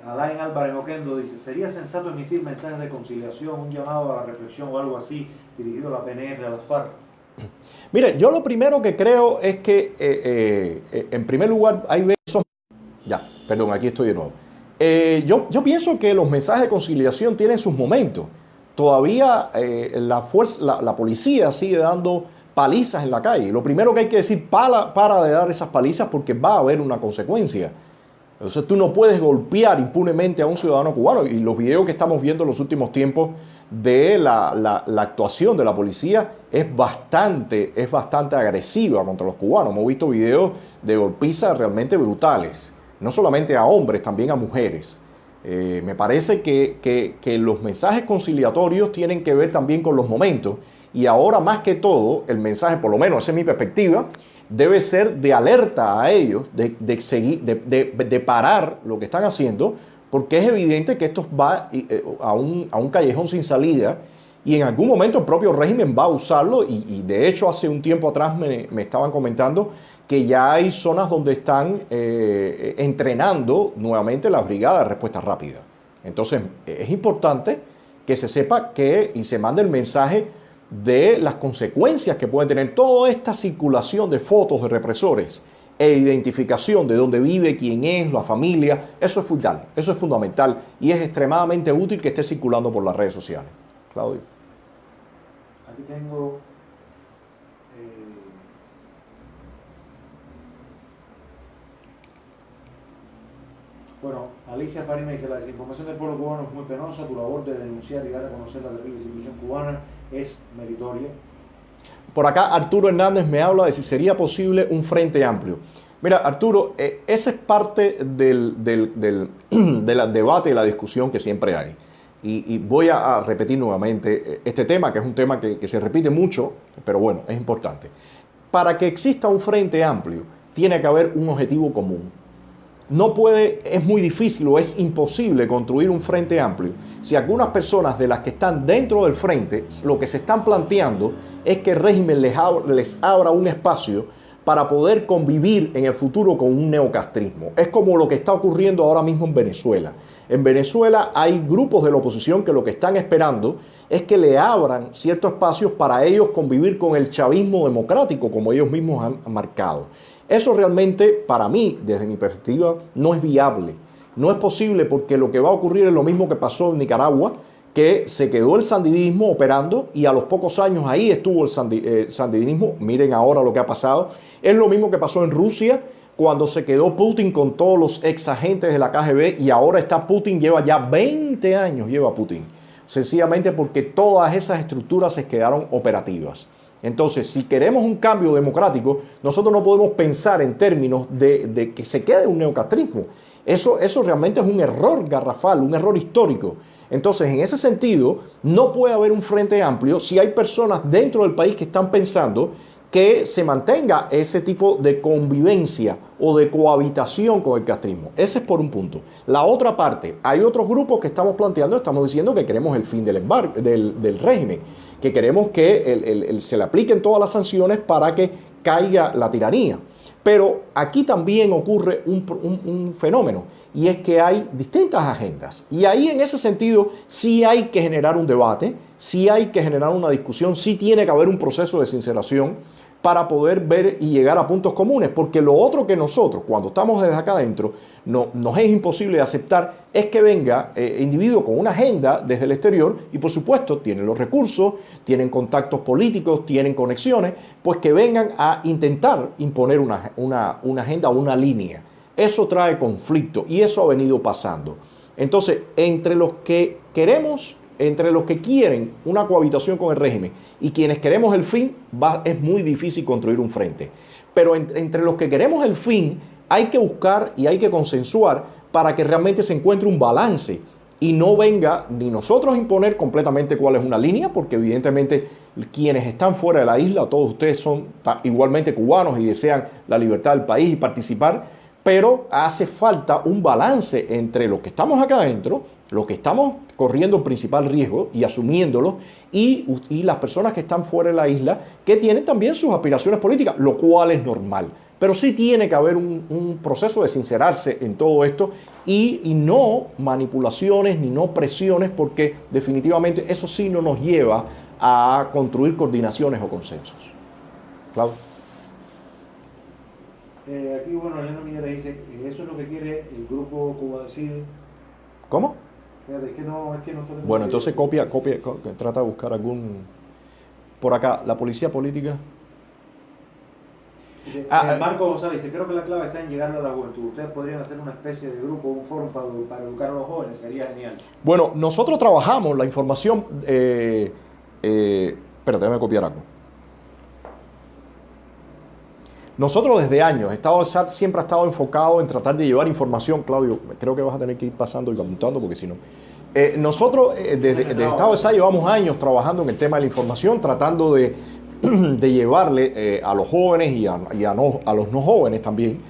Alain Álvarez Oquendo dice: ¿sería sensato emitir mensajes de conciliación, un llamado a la reflexión o algo así dirigido a la PNR, a las FARC? Mire, yo lo primero que creo es que, en primer lugar, hay veces... Ya, perdón, aquí estoy de nuevo. Yo pienso que los mensajes de conciliación tienen sus momentos. Todavía la policía sigue dando palizas en la calle. Lo primero que hay que decir, para de dar esas palizas porque va a haber una consecuencia. Entonces tú no puedes golpear impunemente a un ciudadano cubano. Y los videos que estamos viendo en los últimos tiempos de la actuación de la policía es bastante agresiva contra los cubanos. Hemos visto videos de golpizas realmente brutales. No solamente a hombres, también a mujeres. Me parece que los mensajes conciliatorios tienen que ver también con los momentos y ahora más que todo el mensaje, por lo menos esa es mi perspectiva, debe ser de alerta a ellos, de parar lo que están haciendo, porque es evidente que esto va a un callejón sin salida y en algún momento el propio régimen va a usarlo y de hecho hace un tiempo atrás me estaban comentando que ya hay zonas donde están entrenando nuevamente las brigadas de respuesta rápida. Entonces es importante que se sepa y se mande el mensaje de las consecuencias que puede tener toda esta circulación de fotos de represores e identificación de dónde vive, quién es, la familia. Eso es fundamental y es extremadamente útil que esté circulando por las redes sociales. Claudio. Aquí tengo bueno, Alicia Farina dice: la desinformación del pueblo cubano es muy penosa, tu labor de denunciar y dar a conocer la terrible situación cubana es meritoria. Por acá Arturo Hernández me habla de si sería posible un frente amplio. Mira, Arturo, esa es parte del debate y la discusión que siempre hay. Y voy a repetir nuevamente este tema, que es un tema que se repite mucho, pero bueno, es importante. Para que exista un frente amplio, tiene que haber un objetivo común. Es muy difícil o es imposible construir un frente amplio si algunas personas de las que están dentro del frente lo que se están planteando es que el régimen les abra un espacio para poder convivir en el futuro con un neocastrismo. Es como lo que está ocurriendo ahora mismo en Venezuela. En Venezuela hay grupos de la oposición que lo que están esperando es que le abran ciertos espacios para ellos convivir con el chavismo democrático, como ellos mismos han marcado. Eso realmente, para mí, desde mi perspectiva, no es viable. No es posible porque lo que va a ocurrir es lo mismo que pasó en Nicaragua, que se quedó el sandinismo operando y a los pocos años ahí estuvo el sandinismo. Miren ahora lo que ha pasado. Es lo mismo que pasó en Rusia cuando se quedó Putin con todos los ex agentes de la KGB y ahora está Putin, lleva ya 20 años, lleva Putin. Sencillamente porque todas esas estructuras se quedaron operativas. Entonces, si queremos un cambio democrático, nosotros no podemos pensar en términos de que se quede un neocastrismo. Eso realmente es un error garrafal, un error histórico. Entonces, en ese sentido, no puede haber un frente amplio si hay personas dentro del país que están pensando que se mantenga ese tipo de convivencia o de cohabitación con el castrismo. Ese es por un punto. La otra parte, hay otros grupos que estamos diciendo que queremos el fin del régimen, que queremos que se le apliquen todas las sanciones para que caiga la tiranía. Pero aquí también ocurre un fenómeno, y es que hay distintas agendas. Y ahí en ese sentido sí hay que generar un debate, sí hay que generar una discusión, sí tiene que haber un proceso de sinceración para poder ver y llegar a puntos comunes, porque lo otro que nosotros, cuando estamos desde acá adentro, nos es imposible de aceptar es que venga individuos con una agenda desde el exterior y por supuesto tienen los recursos, tienen contactos políticos, tienen conexiones, pues que vengan a intentar imponer una agenda o una línea. Eso trae conflicto y eso ha venido pasando. Entonces, entre los que quieren una cohabitación con el régimen y quienes queremos el fin, es muy difícil construir un frente. Pero entre los que queremos el fin, hay que buscar y hay que consensuar para que realmente se encuentre un balance y no venga ni nosotros a imponer completamente cuál es una línea, porque evidentemente quienes están fuera de la isla, todos ustedes son igualmente cubanos y desean la libertad del país y participar, pero hace falta un balance entre los que estamos acá adentro, los que estamos corriendo el principal riesgo y asumiéndolo, y las personas que están fuera de la isla, que tienen también sus aspiraciones políticas, lo cual es normal. Pero sí tiene que haber un proceso de sincerarse en todo esto y no manipulaciones ni no presiones, porque definitivamente eso sí no nos lleva a construir coordinaciones o consensos. Claudio. Aquí, bueno, Elena Miguel dice: eso es lo que quiere el grupo Cuba Decide, ¿Cómo? Fíjate, es que no tenemos... Bueno, entonces trata de buscar algún... Por acá, la policía política... Marco González dice, creo que la clave está en llegar a la juventud. Ustedes podrían hacer una especie de grupo, un foro para educar a los jóvenes, sería genial. Bueno, nosotros trabajamos la información... espérate, déjame copiar algo. Nosotros desde años, Estado de SAT siempre ha estado enfocado en tratar de llevar información. Claudio, creo que vas a tener que ir pasando y apuntando porque si no... nosotros desde Estado de SAT llevamos años trabajando en el tema de la información, tratando de llevarle a los jóvenes y a los no jóvenes también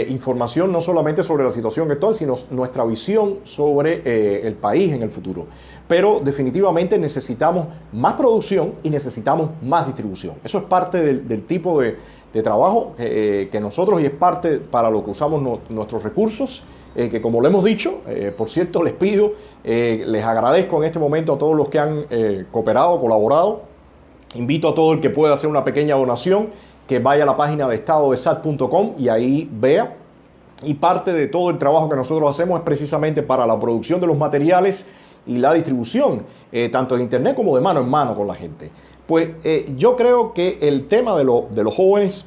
información no solamente sobre la situación actual, sino nuestra visión sobre el país en el futuro. Pero definitivamente necesitamos más producción y necesitamos más distribución. Eso es parte del tipo de trabajo que nosotros, y es parte para lo que usamos nuestros recursos, que como lo hemos dicho, por cierto, les pido, les agradezco en este momento a todos los que han cooperado, colaborado. Invito a todo el que pueda hacer una pequeña donación, que vaya a la página de estadodesat.com y ahí vea. Y parte de todo el trabajo que nosotros hacemos es precisamente para la producción de los materiales y la distribución, tanto de internet como de mano en mano con la gente. Pues yo creo que el tema de los jóvenes,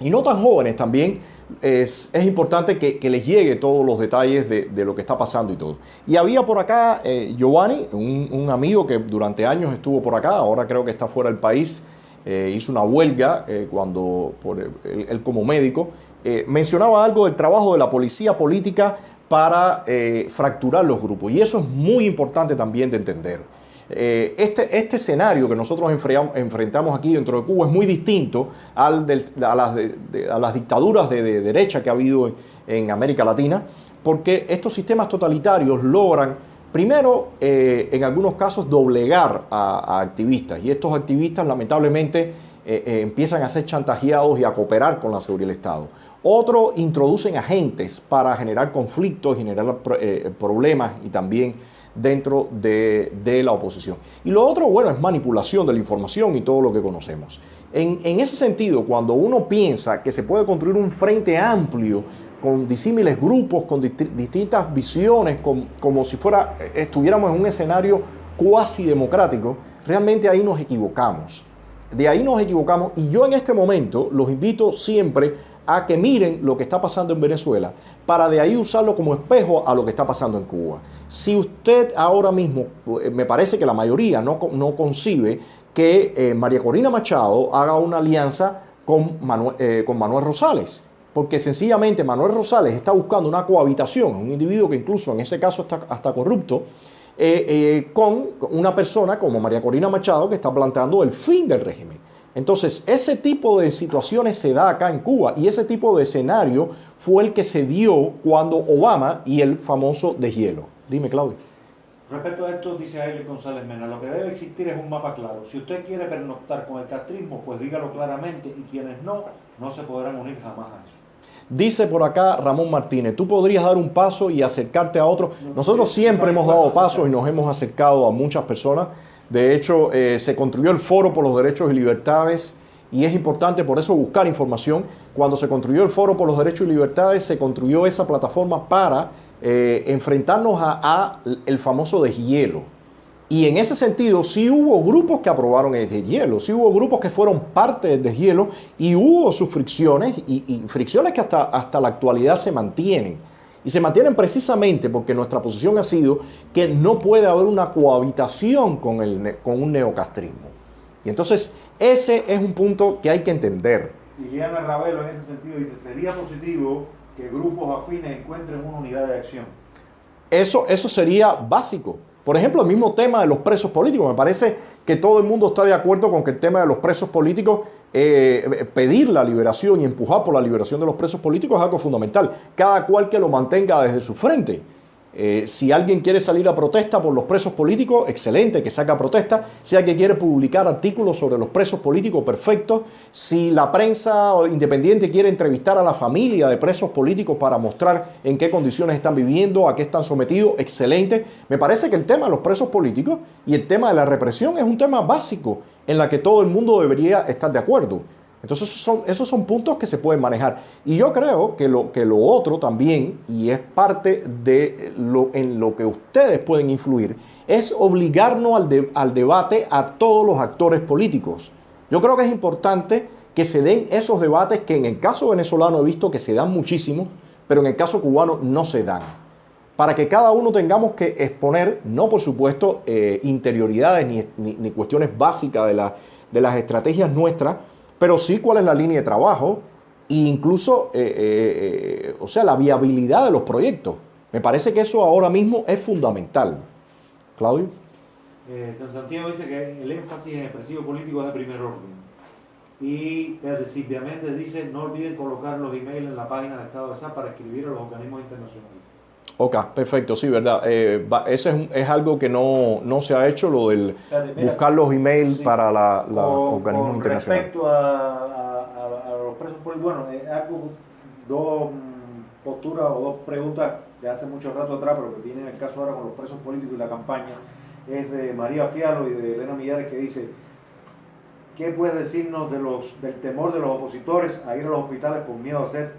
y no tan jóvenes también, es importante que les llegue todos los detalles de lo que está pasando y todo. Y había por acá Giovanni, un amigo que durante años estuvo por acá, ahora creo que está fuera del país, hizo una huelga él como médico, mencionaba algo del trabajo de la policía política para fracturar los grupos, y eso es muy importante también de entender. Este escenario que nosotros enfrentamos aquí dentro de Cuba es muy distinto a las dictaduras de derecha que ha habido en América Latina, porque estos sistemas totalitarios logran, primero, en algunos casos, doblegar a activistas, y estos activistas lamentablemente empiezan a ser chantajeados y a cooperar con la seguridad del Estado. Otros introducen agentes para generar conflictos, generar problemas y también dentro de la oposición. Y lo otro, bueno, es manipulación de la información y todo lo que conocemos. En ese sentido, cuando uno piensa que se puede construir un frente amplio con disímiles grupos, con distintas visiones, como si estuviéramos en un escenario cuasi democrático, realmente ahí nos equivocamos. De ahí nos equivocamos, y yo en este momento los invito siempre a que miren lo que está pasando en Venezuela, para de ahí usarlo como espejo a lo que está pasando en Cuba. Si usted ahora mismo, me parece que la mayoría no concibe que María Corina Machado haga una alianza con Manuel Rosales, porque sencillamente Manuel Rosales está buscando una cohabitación, un individuo que incluso en ese caso está hasta corrupto, con una persona como María Corina Machado, que está planteando el fin del régimen. Entonces, ese tipo de situaciones se da acá en Cuba, y ese tipo de escenario fue el que se dio cuando Obama y el famoso deshielo. Dime, Claudio. Respecto a esto, dice Aile González Mena, lo que debe existir es un mapa claro. Si usted quiere pernoctar con el castrismo, pues dígalo claramente, y quienes no se podrán unir jamás a eso. Dice por acá Ramón Martínez, tú podrías dar un paso y acercarte a otro. Nosotros siempre hemos dado pasos y nos hemos acercado a muchas personas. De hecho, se construyó el Foro por los Derechos y Libertades, y es importante por eso buscar información. Cuando se construyó el Foro por los Derechos y Libertades, se construyó esa plataforma para enfrentarnos a el famoso deshielo. Y en ese sentido, sí hubo grupos que aprobaron el deshielo, sí hubo grupos que fueron parte del deshielo, y hubo sus fricciones, y fricciones que hasta la actualidad se mantienen. Y se mantienen precisamente porque nuestra posición ha sido que no puede haber una cohabitación con un neocastrismo. Y entonces ese es un punto que hay que entender. Liliana Ravelo en ese sentido dice, sería positivo que grupos afines encuentren una unidad de acción. Eso sería básico. Por ejemplo, el mismo tema de los presos políticos. Me parece que todo el mundo está de acuerdo con que el tema de los presos políticos, pedir la liberación y empujar por la liberación de los presos políticos es algo fundamental. Cada cual que lo mantenga desde su frente. Si alguien quiere salir a protesta por los presos políticos, excelente, que saque a protesta. Si alguien quiere publicar artículos sobre los presos políticos, perfecto. Si la prensa independiente quiere entrevistar a la familia de presos políticos para mostrar en qué condiciones están viviendo, a qué están sometidos, excelente. Me parece que el tema de los presos políticos y el tema de la represión es un tema básico en la que todo el mundo debería estar de acuerdo. Entonces esos son puntos que se pueden manejar. Y yo creo que lo otro también, y es parte de en lo que ustedes pueden influir, es obligarnos al debate a todos los actores políticos. Yo creo que es importante que se den esos debates que en el caso venezolano he visto que se dan muchísimo, pero en el caso cubano no se dan. Para que cada uno tengamos que exponer, no por supuesto interioridades ni cuestiones básicas de las estrategias nuestras, pero sí cuál es la línea de trabajo e incluso, o sea, la viabilidad de los proyectos. Me parece que eso ahora mismo es fundamental. Claudio. San Santiago dice que el énfasis en expresivo político es de primer orden. Y Silvia Méndez dice, no olviden colocar los emails en la página de Estado de SAT para escribir a los organismos internacionales. Ok, perfecto, sí, verdad. Ese es algo que no se ha hecho, lo del buscar los emails sí, para los organismos internacionales. Respecto a los presos políticos, bueno, dos posturas o dos preguntas de hace mucho rato atrás, pero que tienen el caso ahora con los presos políticos y la campaña, es de María Fialo y de Elena Millares, que dice, ¿qué puedes decirnos del temor de los opositores a ir a los hospitales por miedo a ser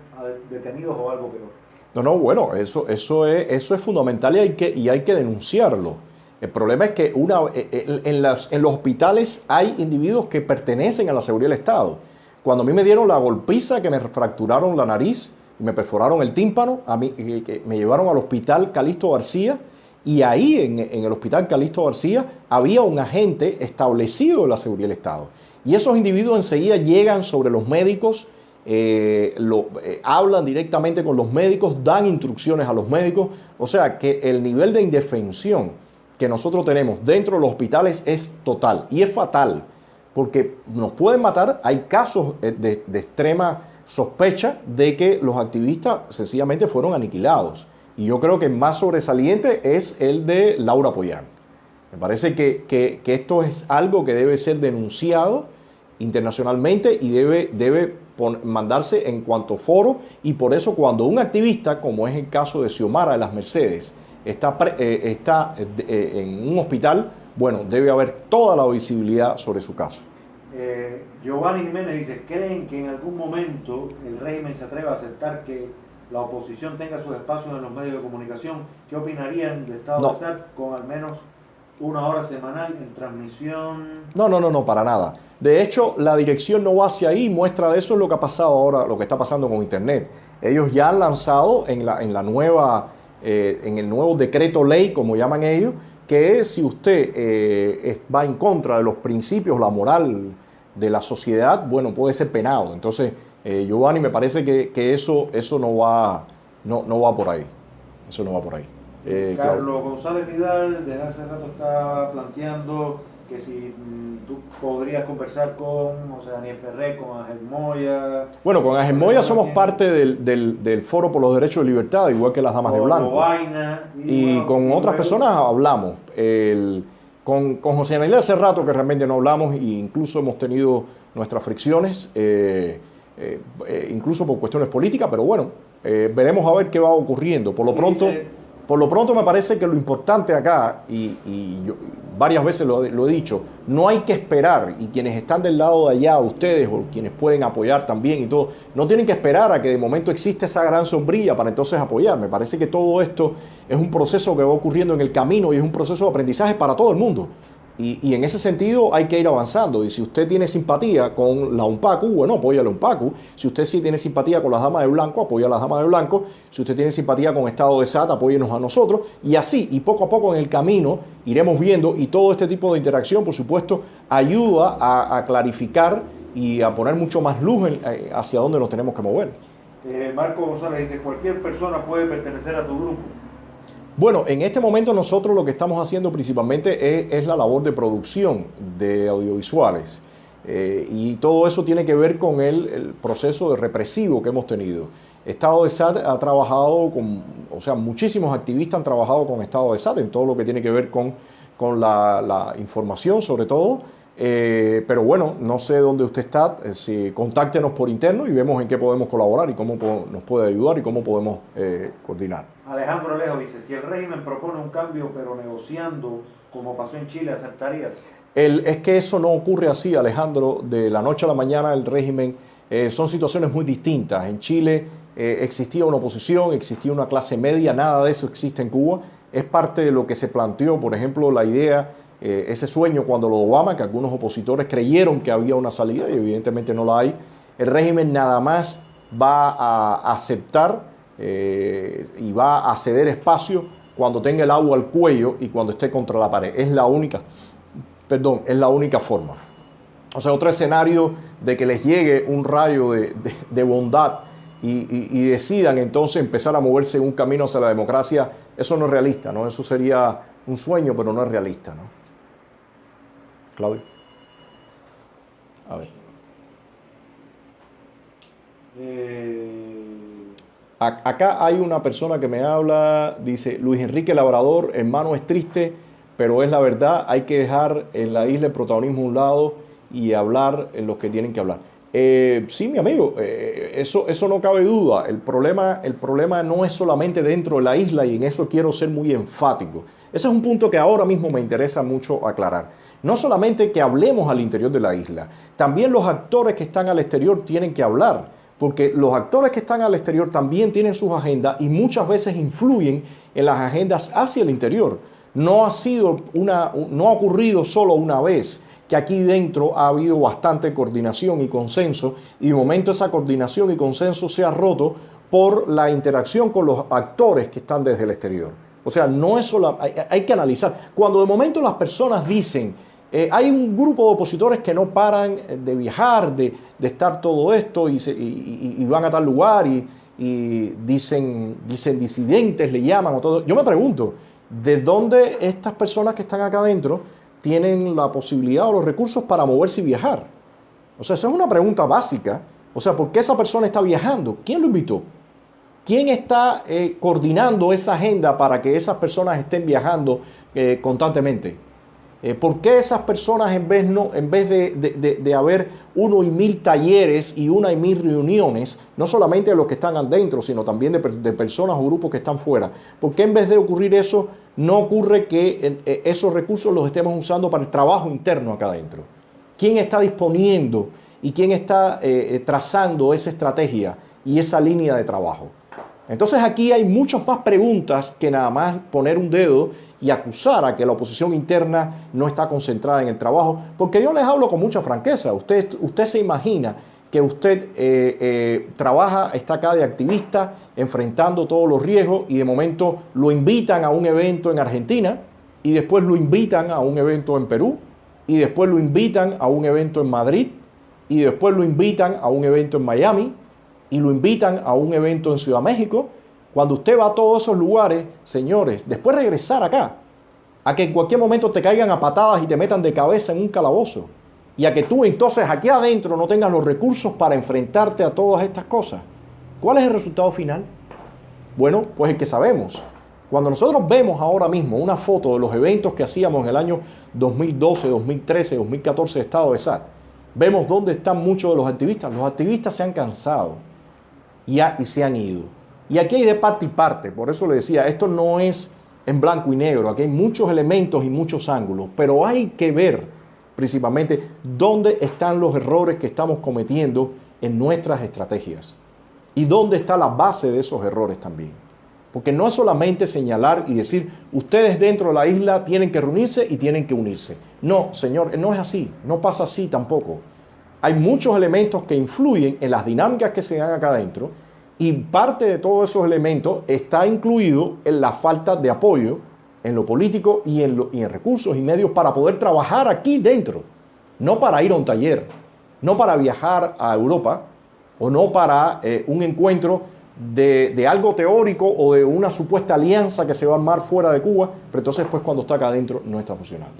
detenidos o algo peor? No, bueno, eso es fundamental y hay que denunciarlo. El problema es que en los hospitales hay individuos que pertenecen a la seguridad del Estado. Cuando a mí me dieron la golpiza, que me fracturaron la nariz, me perforaron el tímpano, que me llevaron al hospital Calixto García, y ahí en el hospital Calixto García había un agente establecido de la seguridad del Estado. Y esos individuos enseguida llegan sobre los médicos, hablan directamente con los médicos, dan instrucciones a los médicos. O sea que el nivel de indefensión que nosotros tenemos dentro de los hospitales es total y es fatal, porque nos pueden matar. Hay casos de extrema sospecha de que los activistas sencillamente fueron aniquilados. Y yo creo que el más sobresaliente es el de Laura Pollán. Me parece que esto es algo que debe ser denunciado internacionalmente y debe mandarse en cuanto foro, y por eso cuando un activista, como es el caso de Xiomara de las Mercedes, está en un hospital, bueno, debe haber toda la visibilidad sobre su caso. Giovanni Jiménez dice, ¿creen que en algún momento el régimen se atreva a aceptar que la oposición tenga sus espacios en los medios de comunicación? ¿Qué opinarían de Estado de SAT con al menos una hora semanal en transmisión? No, para nada. De hecho, la dirección no va hacia ahí. Muestra de eso es lo que ha pasado ahora, lo que está pasando con Internet. Ellos ya han lanzado en el nuevo decreto ley, como llaman ellos, que si usted va en contra de los principios, la moral de la sociedad, bueno, puede ser penado. Entonces, Giovanni, me parece que eso no va por ahí. Eso no va por ahí. Carlos González Vidal desde hace rato está planteando que si tú podrías conversar con Daniel Ferrer, con Ángel Moya. Bueno, con Ángel Moya somos parte del Foro por los Derechos de Libertad, igual que las Damas de Blanco. Y con otras personas hablamos. Con José Daniel hace rato que realmente no hablamos, e incluso hemos tenido nuestras fricciones, incluso por cuestiones políticas, pero bueno, veremos a ver qué va ocurriendo. Por lo pronto me parece que lo importante acá, y yo varias veces lo he dicho, no hay que esperar, y quienes están del lado de allá, ustedes, o quienes pueden apoyar también y todo, no tienen que esperar a que de momento exista esa gran sombrilla para entonces apoyar. Me parece que todo esto es un proceso que va ocurriendo en el camino y es un proceso de aprendizaje para todo el mundo. Y en ese sentido hay que ir avanzando. Y si usted tiene simpatía con la UNPACU, bueno, apoya a la UNPACU. Si usted sí tiene simpatía con las Damas de Blanco, apoya a las Damas de Blanco. Si usted tiene simpatía con Estado de SAT, apóyenos a nosotros. Y así, y poco a poco en el camino, iremos viendo. Y todo este tipo de interacción, por supuesto, ayuda a clarificar y a poner mucho más luz hacia dónde nos tenemos que mover. Marco González dice, cualquier persona puede pertenecer a tu grupo. Bueno, en este momento nosotros lo que estamos haciendo principalmente es la labor de producción de audiovisuales, y todo eso tiene que ver con el proceso de represivo que hemos tenido. Estado de SAT ha trabajado muchísimos activistas han trabajado con Estado de SAT en todo lo que tiene que ver con la información sobre todo. Pero bueno, no sé dónde usted está, contáctenos por interno y vemos en qué podemos colaborar y cómo nos puede ayudar y cómo podemos coordinar. Alejandro Alejo dice, si el régimen propone un cambio pero negociando como pasó en Chile, ¿aceptarías? Es que eso no ocurre así, Alejandro, de la noche a la mañana el régimen. Son situaciones muy distintas. En Chile existía una oposición, existía una clase media, nada de eso existe en Cuba. Es parte de lo que se planteó, por ejemplo, la idea, ese sueño cuando lo de Obama, que algunos opositores creyeron que había una salida y evidentemente no la hay. El régimen nada más va a aceptar y va a ceder espacio cuando tenga el agua al cuello y cuando esté contra la pared. Es la única forma. O sea, otro escenario de que les llegue un rayo de bondad y decidan entonces empezar a moverse en un camino hacia la democracia, eso no es realista, ¿no? Eso sería un sueño, pero no es realista, ¿no? Claudio. A ver. Acá hay una persona que me habla, dice, Luis Enrique Labrador, hermano, es triste, pero es la verdad, hay que dejar en la isla el protagonismo a un lado y hablar en los que tienen que hablar. Sí, mi amigo, eso no cabe duda. El problema no es solamente dentro de la isla y en eso quiero ser muy enfático. Ese es un punto que ahora mismo me interesa mucho aclarar. No solamente que hablemos al interior de la isla, también los actores que están al exterior tienen que hablar, porque los actores que están al exterior también tienen sus agendas y muchas veces influyen en las agendas hacia el interior. No ha ocurrido solo una vez, que aquí dentro ha habido bastante coordinación y consenso, y de momento esa coordinación y consenso se ha roto por la interacción con los actores que están desde el exterior. O sea, no es solo, hay que analizar. Cuando de momento las personas dicen, hay un grupo de opositores que no paran de viajar, de estar todo esto y van a tal lugar y dicen disidentes, le llaman o todo. Yo me pregunto, ¿de dónde estas personas que están acá adentro tienen la posibilidad o los recursos para moverse y viajar? O sea, esa es una pregunta básica. O sea, ¿por qué esa persona está viajando? ¿Quién lo invitó? ¿Quién está coordinando esa agenda para que esas personas estén viajando constantemente? ¿Por qué esas personas en vez de haber 1 y 1000 talleres y 1 y 1000 reuniones, no solamente de los que están adentro, sino también de personas o grupos que están fuera, por qué en vez de ocurrir eso, no ocurre que esos recursos los estemos usando para el trabajo interno acá adentro? ¿Quién está disponiendo y quién está trazando esa estrategia y esa línea de trabajo? Entonces aquí hay muchas más preguntas que nada más poner un dedo y acusar a que la oposición interna no está concentrada en el trabajo, porque yo les hablo con mucha franqueza. Usted se imagina que usted trabaja, está acá de activista, enfrentando todos los riesgos, y de momento lo invitan a un evento en Argentina, y después lo invitan a un evento en Perú, y después lo invitan a un evento en Madrid, y después lo invitan a un evento en Miami, y lo invitan a un evento en Ciudad de México. Cuando usted va a todos esos lugares, señores, después regresar acá, a que en cualquier momento te caigan a patadas y te metan de cabeza en un calabozo, y a que tú entonces aquí adentro no tengas los recursos para enfrentarte a todas estas cosas. ¿Cuál es el resultado final? Bueno, pues el que sabemos. Cuando nosotros vemos ahora mismo una foto de los eventos que hacíamos en el año 2012, 2013, 2014 de estado de SAT, vemos dónde están muchos de los activistas. Los activistas se han cansado y se han ido. Y aquí hay de parte y parte. Por eso le decía, esto no es en blanco y negro. Aquí hay muchos elementos y muchos ángulos. Pero hay que ver principalmente dónde están los errores que estamos cometiendo en nuestras estrategias. Y dónde está la base de esos errores también. Porque no es solamente señalar y decir, ustedes dentro de la isla tienen que reunirse y tienen que unirse. No, señor, no es así. No pasa así tampoco. Hay muchos elementos que influyen en las dinámicas que se dan acá adentro, y parte de todos esos elementos está incluido en la falta de apoyo en lo político y en recursos y medios para poder trabajar aquí dentro. No para ir a un taller, no para viajar a Europa, o no para un encuentro de algo teórico o de una supuesta alianza que se va a armar fuera de Cuba, pero entonces pues cuando está acá adentro no está funcionando.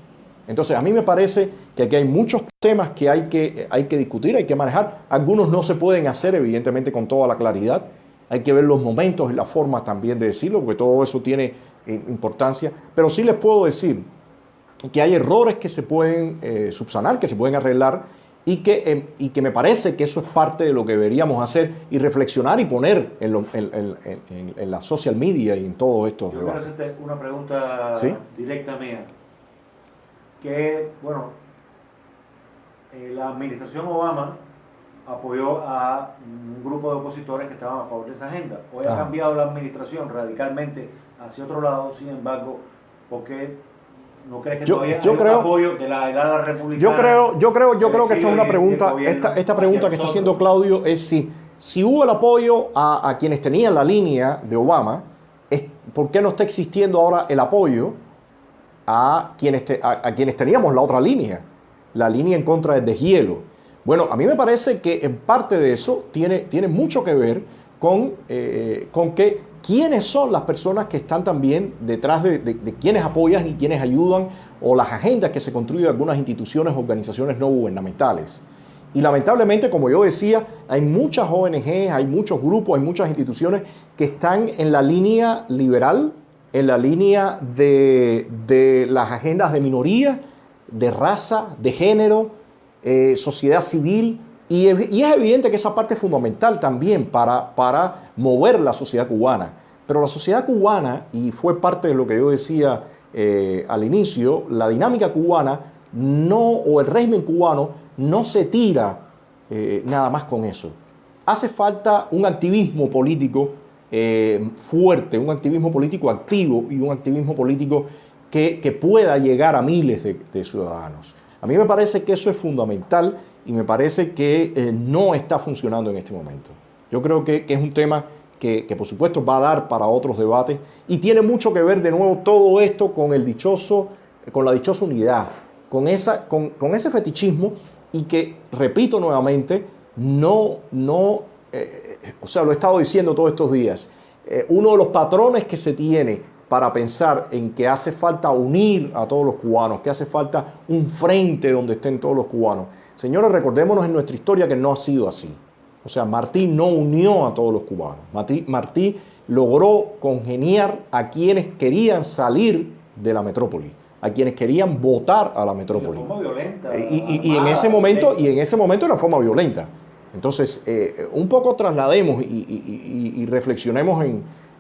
Entonces a mí me parece que aquí hay muchos temas que hay que discutir, hay que manejar. Algunos no se pueden hacer evidentemente con toda la claridad. Hay que ver los momentos y la forma también de decirlo, porque todo eso tiene importancia. Pero sí les puedo decir que hay errores que se pueden subsanar, que se pueden arreglar, y que me parece que eso es parte de lo que deberíamos hacer y reflexionar y poner en la social media y en todo esto. Yo quiero hacerte una pregunta, ¿sí?, directa mía. que, bueno, la administración Obama apoyó a un grupo de opositores que estaban a favor de esa agenda. Hoy ha cambiado la administración radicalmente hacia otro lado, sin embargo, porque ¿no crees que todavía hay un apoyo de la edad republicana? Yo creo que esto es una pregunta, esta pregunta que está haciendo Claudio es si hubo el apoyo a quienes tenían la línea de Obama, ¿por qué no está existiendo ahora el apoyo a quienes teníamos la otra línea? La línea en contra del deshielo. Bueno, a mí me parece que en parte de eso tiene mucho que ver con que quiénes son las personas que están también detrás de quienes apoyan y quienes ayudan, o las agendas que se construyen en algunas instituciones o organizaciones no gubernamentales. Y lamentablemente, como yo decía, hay muchas ONG, hay muchos grupos, hay muchas instituciones que están en la línea liberal, en la línea de las agendas de minoría, de raza, de género, sociedad civil, y es evidente que esa parte es fundamental también para mover la sociedad cubana. Pero la sociedad cubana, y fue parte de lo que yo decía al inicio, la dinámica cubana o el régimen cubano no se tira nada más con eso. Hace falta un activismo político fuerte, un activismo político activo y un activismo político que pueda llegar a miles de ciudadanos. A mí me parece que eso es fundamental y me parece que no está funcionando en este momento. Yo creo que es un tema que por supuesto va a dar para otros debates y tiene mucho que ver de nuevo todo esto con la dichosa unidad, con ese fetichismo, y que, repito nuevamente, o sea, lo he estado diciendo todos estos días, uno de los patrones que se tiene para pensar en que hace falta unir a todos los cubanos, que hace falta un frente donde estén todos los cubanos. Señores, recordémonos en nuestra historia que no ha sido así. O sea, Martí no unió a todos los cubanos. Martí logró congeniar a quienes querían salir de la metrópoli, a quienes querían votar a la metrópoli. De forma violenta. Y en ese momento era forma violenta. Entonces, un poco traslademos y reflexionemos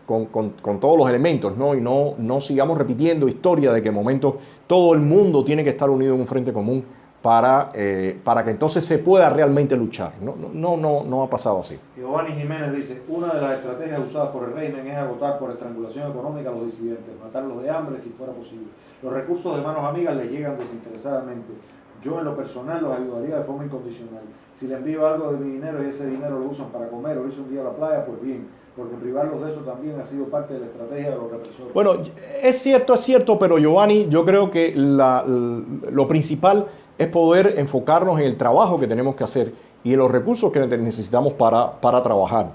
con todos los elementos, ¿no? Y no sigamos repitiendo historia de que en momentos todo el mundo tiene que estar unido en un frente común para que entonces se pueda realmente luchar. No ha pasado así. Giovanni Jiménez dice: una de las estrategias usadas por el régimen es agotar por estrangulación económica a los disidentes, matarlos de hambre si fuera posible. Los recursos de manos amigas les llegan desinteresadamente. Yo en lo personal los ayudaría de forma incondicional. Si le envío algo de mi dinero y ese dinero lo usan para comer o irse un día a la playa, pues bien, porque privarlos de eso también ha sido parte de la estrategia de los represores. Bueno, es cierto, pero Giovanni, yo creo que lo principal es poder enfocarnos en el trabajo que tenemos que hacer y en los recursos que necesitamos para trabajar.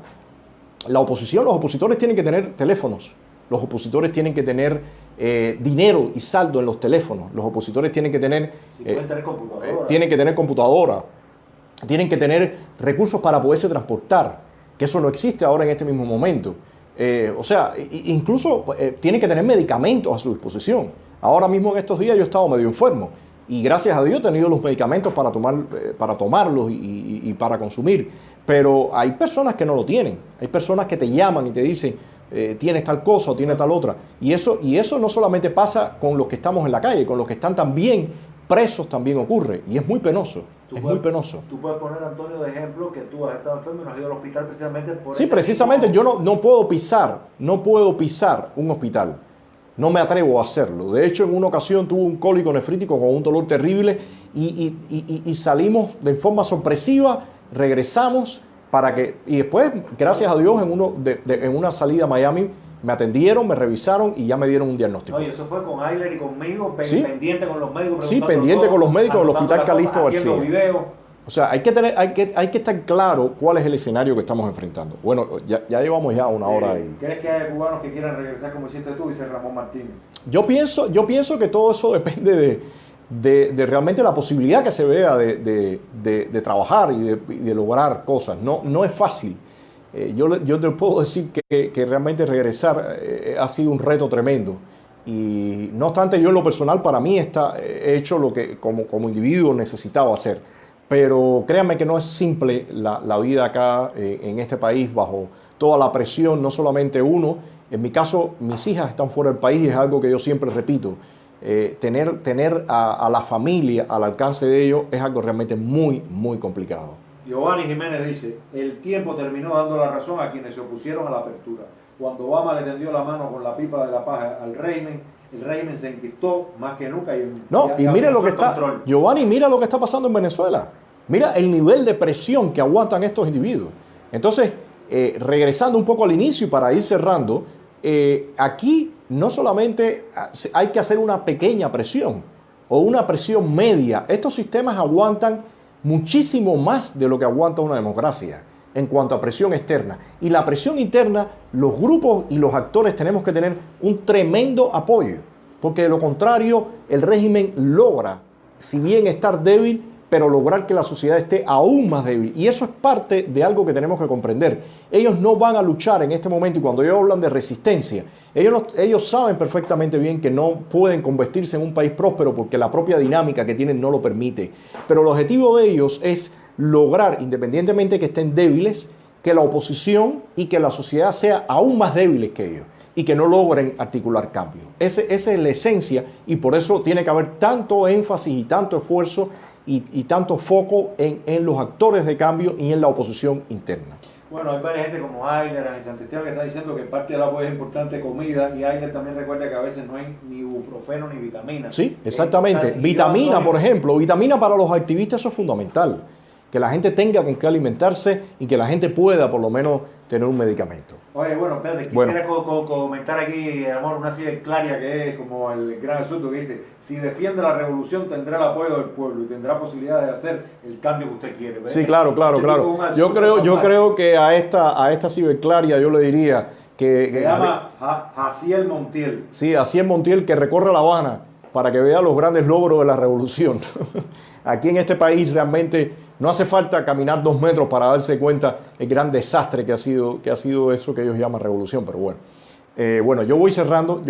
Los opositores tienen que tener teléfonos, los opositores tienen que tener dinero y saldo en los teléfonos, los opositores tienen que tener computadora, tienen que tener recursos para poderse transportar, que eso no existe ahora en este mismo momento. Incluso tienen que tener medicamentos a su disposición. Ahora mismo en estos días yo he estado medio enfermo y gracias a Dios he tenido los medicamentos para tomarlos y para consumir. Pero hay personas que no lo tienen. Hay personas que te llaman y te dicen tienes tal cosa o tienes tal otra. Y eso no solamente pasa con los que estamos en la calle, con los que están también presos también ocurre. Y es muy penoso. Muy penoso. Tú puedes poner, Antonio, de ejemplo que tú has estado enfermo y no has ido al hospital precisamente por Sí, precisamente yo no puedo pisar un hospital. No me atrevo a hacerlo. De hecho, en una ocasión tuve un cólico nefrítico con un dolor terrible y salimos de forma sorpresiva, regresamos y después, gracias a Dios, en una salida a Miami, me atendieron, me revisaron y ya me dieron un diagnóstico. No, y eso fue con Ayler y conmigo, ¿sí? Pendiente con los médicos. Sí, pendiente con los médicos del Hospital Calixto García. O sea, hay que estar claro cuál es el escenario que estamos enfrentando. Bueno, ya llevamos una hora. ¿Crees que hay cubanos que quieran regresar como hiciste tú, dice Ramón Martínez? Yo pienso que todo eso depende de realmente la posibilidad que se vea de trabajar y de lograr cosas. No es fácil. Yo te puedo decir que realmente regresar ha sido un reto tremendo. Y no obstante, yo en lo personal, para mí he hecho lo que como individuo necesitaba hacer. Pero créanme que no es simple la vida acá en este país bajo toda la presión, no solamente uno. En mi caso, mis hijas están fuera del país, es algo que yo siempre repito. tener a la familia al alcance de ellos es algo realmente muy, muy complicado. Giovanni Jiménez dice, el tiempo terminó dando la razón a quienes se opusieron a la apertura. Cuando Obama le tendió la mano con la pipa de la paja al régimen, el régimen se enquistó más que nunca. Y mire lo que está, Giovanni, mira lo que está pasando en Venezuela. Mira el nivel de presión que aguantan estos individuos. Entonces, regresando un poco al inicio y para ir cerrando, aquí no solamente hay que hacer una pequeña presión o una presión media. Estos sistemas aguantan muchísimo más de lo que aguanta una democracia en cuanto a presión externa. Y la presión interna, los grupos y los actores tenemos que tener un tremendo apoyo, porque de lo contrario el régimen logra, si bien estar débil, pero lograr que la sociedad esté aún más débil. Y eso es parte de algo que tenemos que comprender. Ellos no van a luchar en este momento, y cuando ellos hablan de resistencia, ellos saben perfectamente bien que no pueden convertirse en un país próspero porque la propia dinámica que tienen no lo permite. Pero el objetivo de ellos es lograr, independientemente que estén débiles, que la oposición y que la sociedad sea aún más débiles que ellos y que no logren articular cambios. Esa es la esencia, y por eso tiene que haber tanto énfasis y tanto esfuerzo y tanto foco en los actores de cambio y en la oposición interna. Bueno, hay varias gente como Ayler, y Santiago, que está diciendo que parte del apoyo es importante comida, y Ayler también recuerda que a veces no hay ni ibuprofeno ni vitamina. Sí, exactamente. Vitamina, por ejemplo, vitamina para los activistas, eso es fundamental. Que la gente tenga con qué alimentarse y que la gente pueda por lo menos tener un medicamento. Oye, bueno, espérate, quisiera comentar aquí, amor, una ciber clara que es como el gran asunto que dice: si defiende la revolución tendrá el apoyo del pueblo y tendrá posibilidad de hacer el cambio que usted quiere. Sí, claro. Yo creo que a esta ciber clara yo le diría que... Se llama Jaciel Montiel. Sí, Jaciel Montiel, que recorre La Habana para que vea los grandes logros de la revolución. Aquí en este país realmente no hace falta caminar 2 metros para darse cuenta el gran desastre que ha sido eso que ellos llaman revolución, pero bueno. Yo voy cerrando,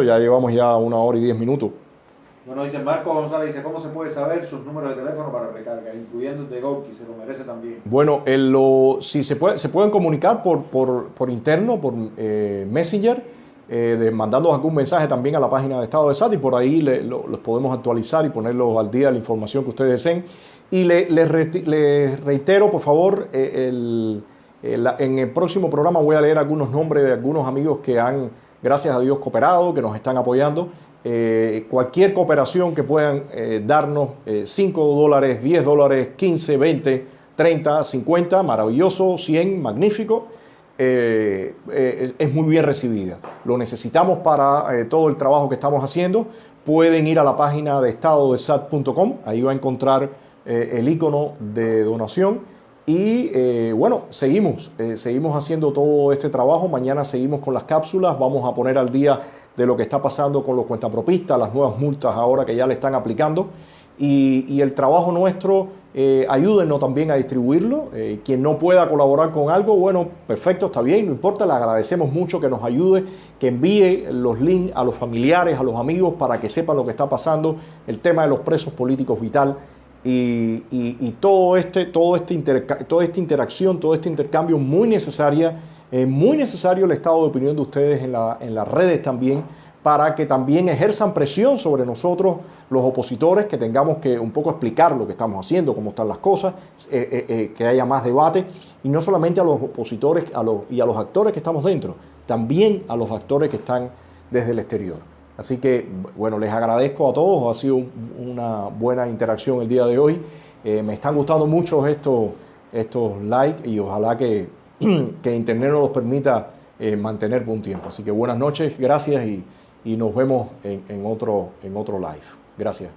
ya llevamos ya 1 hora y 10 minutos. Bueno, dice Marco González, dice, ¿cómo se puede saber sus números de teléfono para recarga, incluyendo el de Gorky, se lo merece también? Bueno, si se pueden comunicar por interno, por Messenger, mandándonos algún mensaje también a la página de Estado de SAT, y por ahí los podemos actualizar y ponerlos al día de la información que ustedes deseen. Y les reitero, por favor, en el próximo programa voy a leer algunos nombres de algunos amigos que han, gracias a Dios, cooperado, que nos están apoyando. Cualquier cooperación que puedan darnos, $5, $10, 15, 20, 30, 50, maravilloso, 100, magnífico. Es muy bien recibida. Lo necesitamos para todo el trabajo que estamos haciendo. Pueden ir a la página de estadodesat.com, ahí va a encontrar el icono de donación. Y seguimos haciendo todo este trabajo. Mañana seguimos con las cápsulas, vamos a poner al día de lo que está pasando con los cuentapropistas, las nuevas multas ahora que ya le están aplicando. Y el trabajo nuestro, ayúdennos también a distribuirlo. Quien no pueda colaborar con algo, bueno, perfecto, está bien, no importa, le agradecemos mucho que nos ayude, que envíe los links a los familiares, a los amigos, para que sepan lo que está pasando, el tema de los presos políticos vital, y toda esta interacción, todo este intercambio muy necesario el estado de opinión de ustedes en las redes también, para que también ejerzan presión sobre nosotros, los opositores, que tengamos que un poco explicar lo que estamos haciendo, cómo están las cosas, que haya más debate, y no solamente a los opositores y a los actores que estamos dentro, también a los actores que están desde el exterior. Así que, bueno, les agradezco a todos, ha sido una buena interacción el día de hoy. Me están gustando mucho estos likes, y ojalá que Internet nos los permita mantener por un tiempo. Así que buenas noches, gracias, y nos vemos en otro live. Gracias.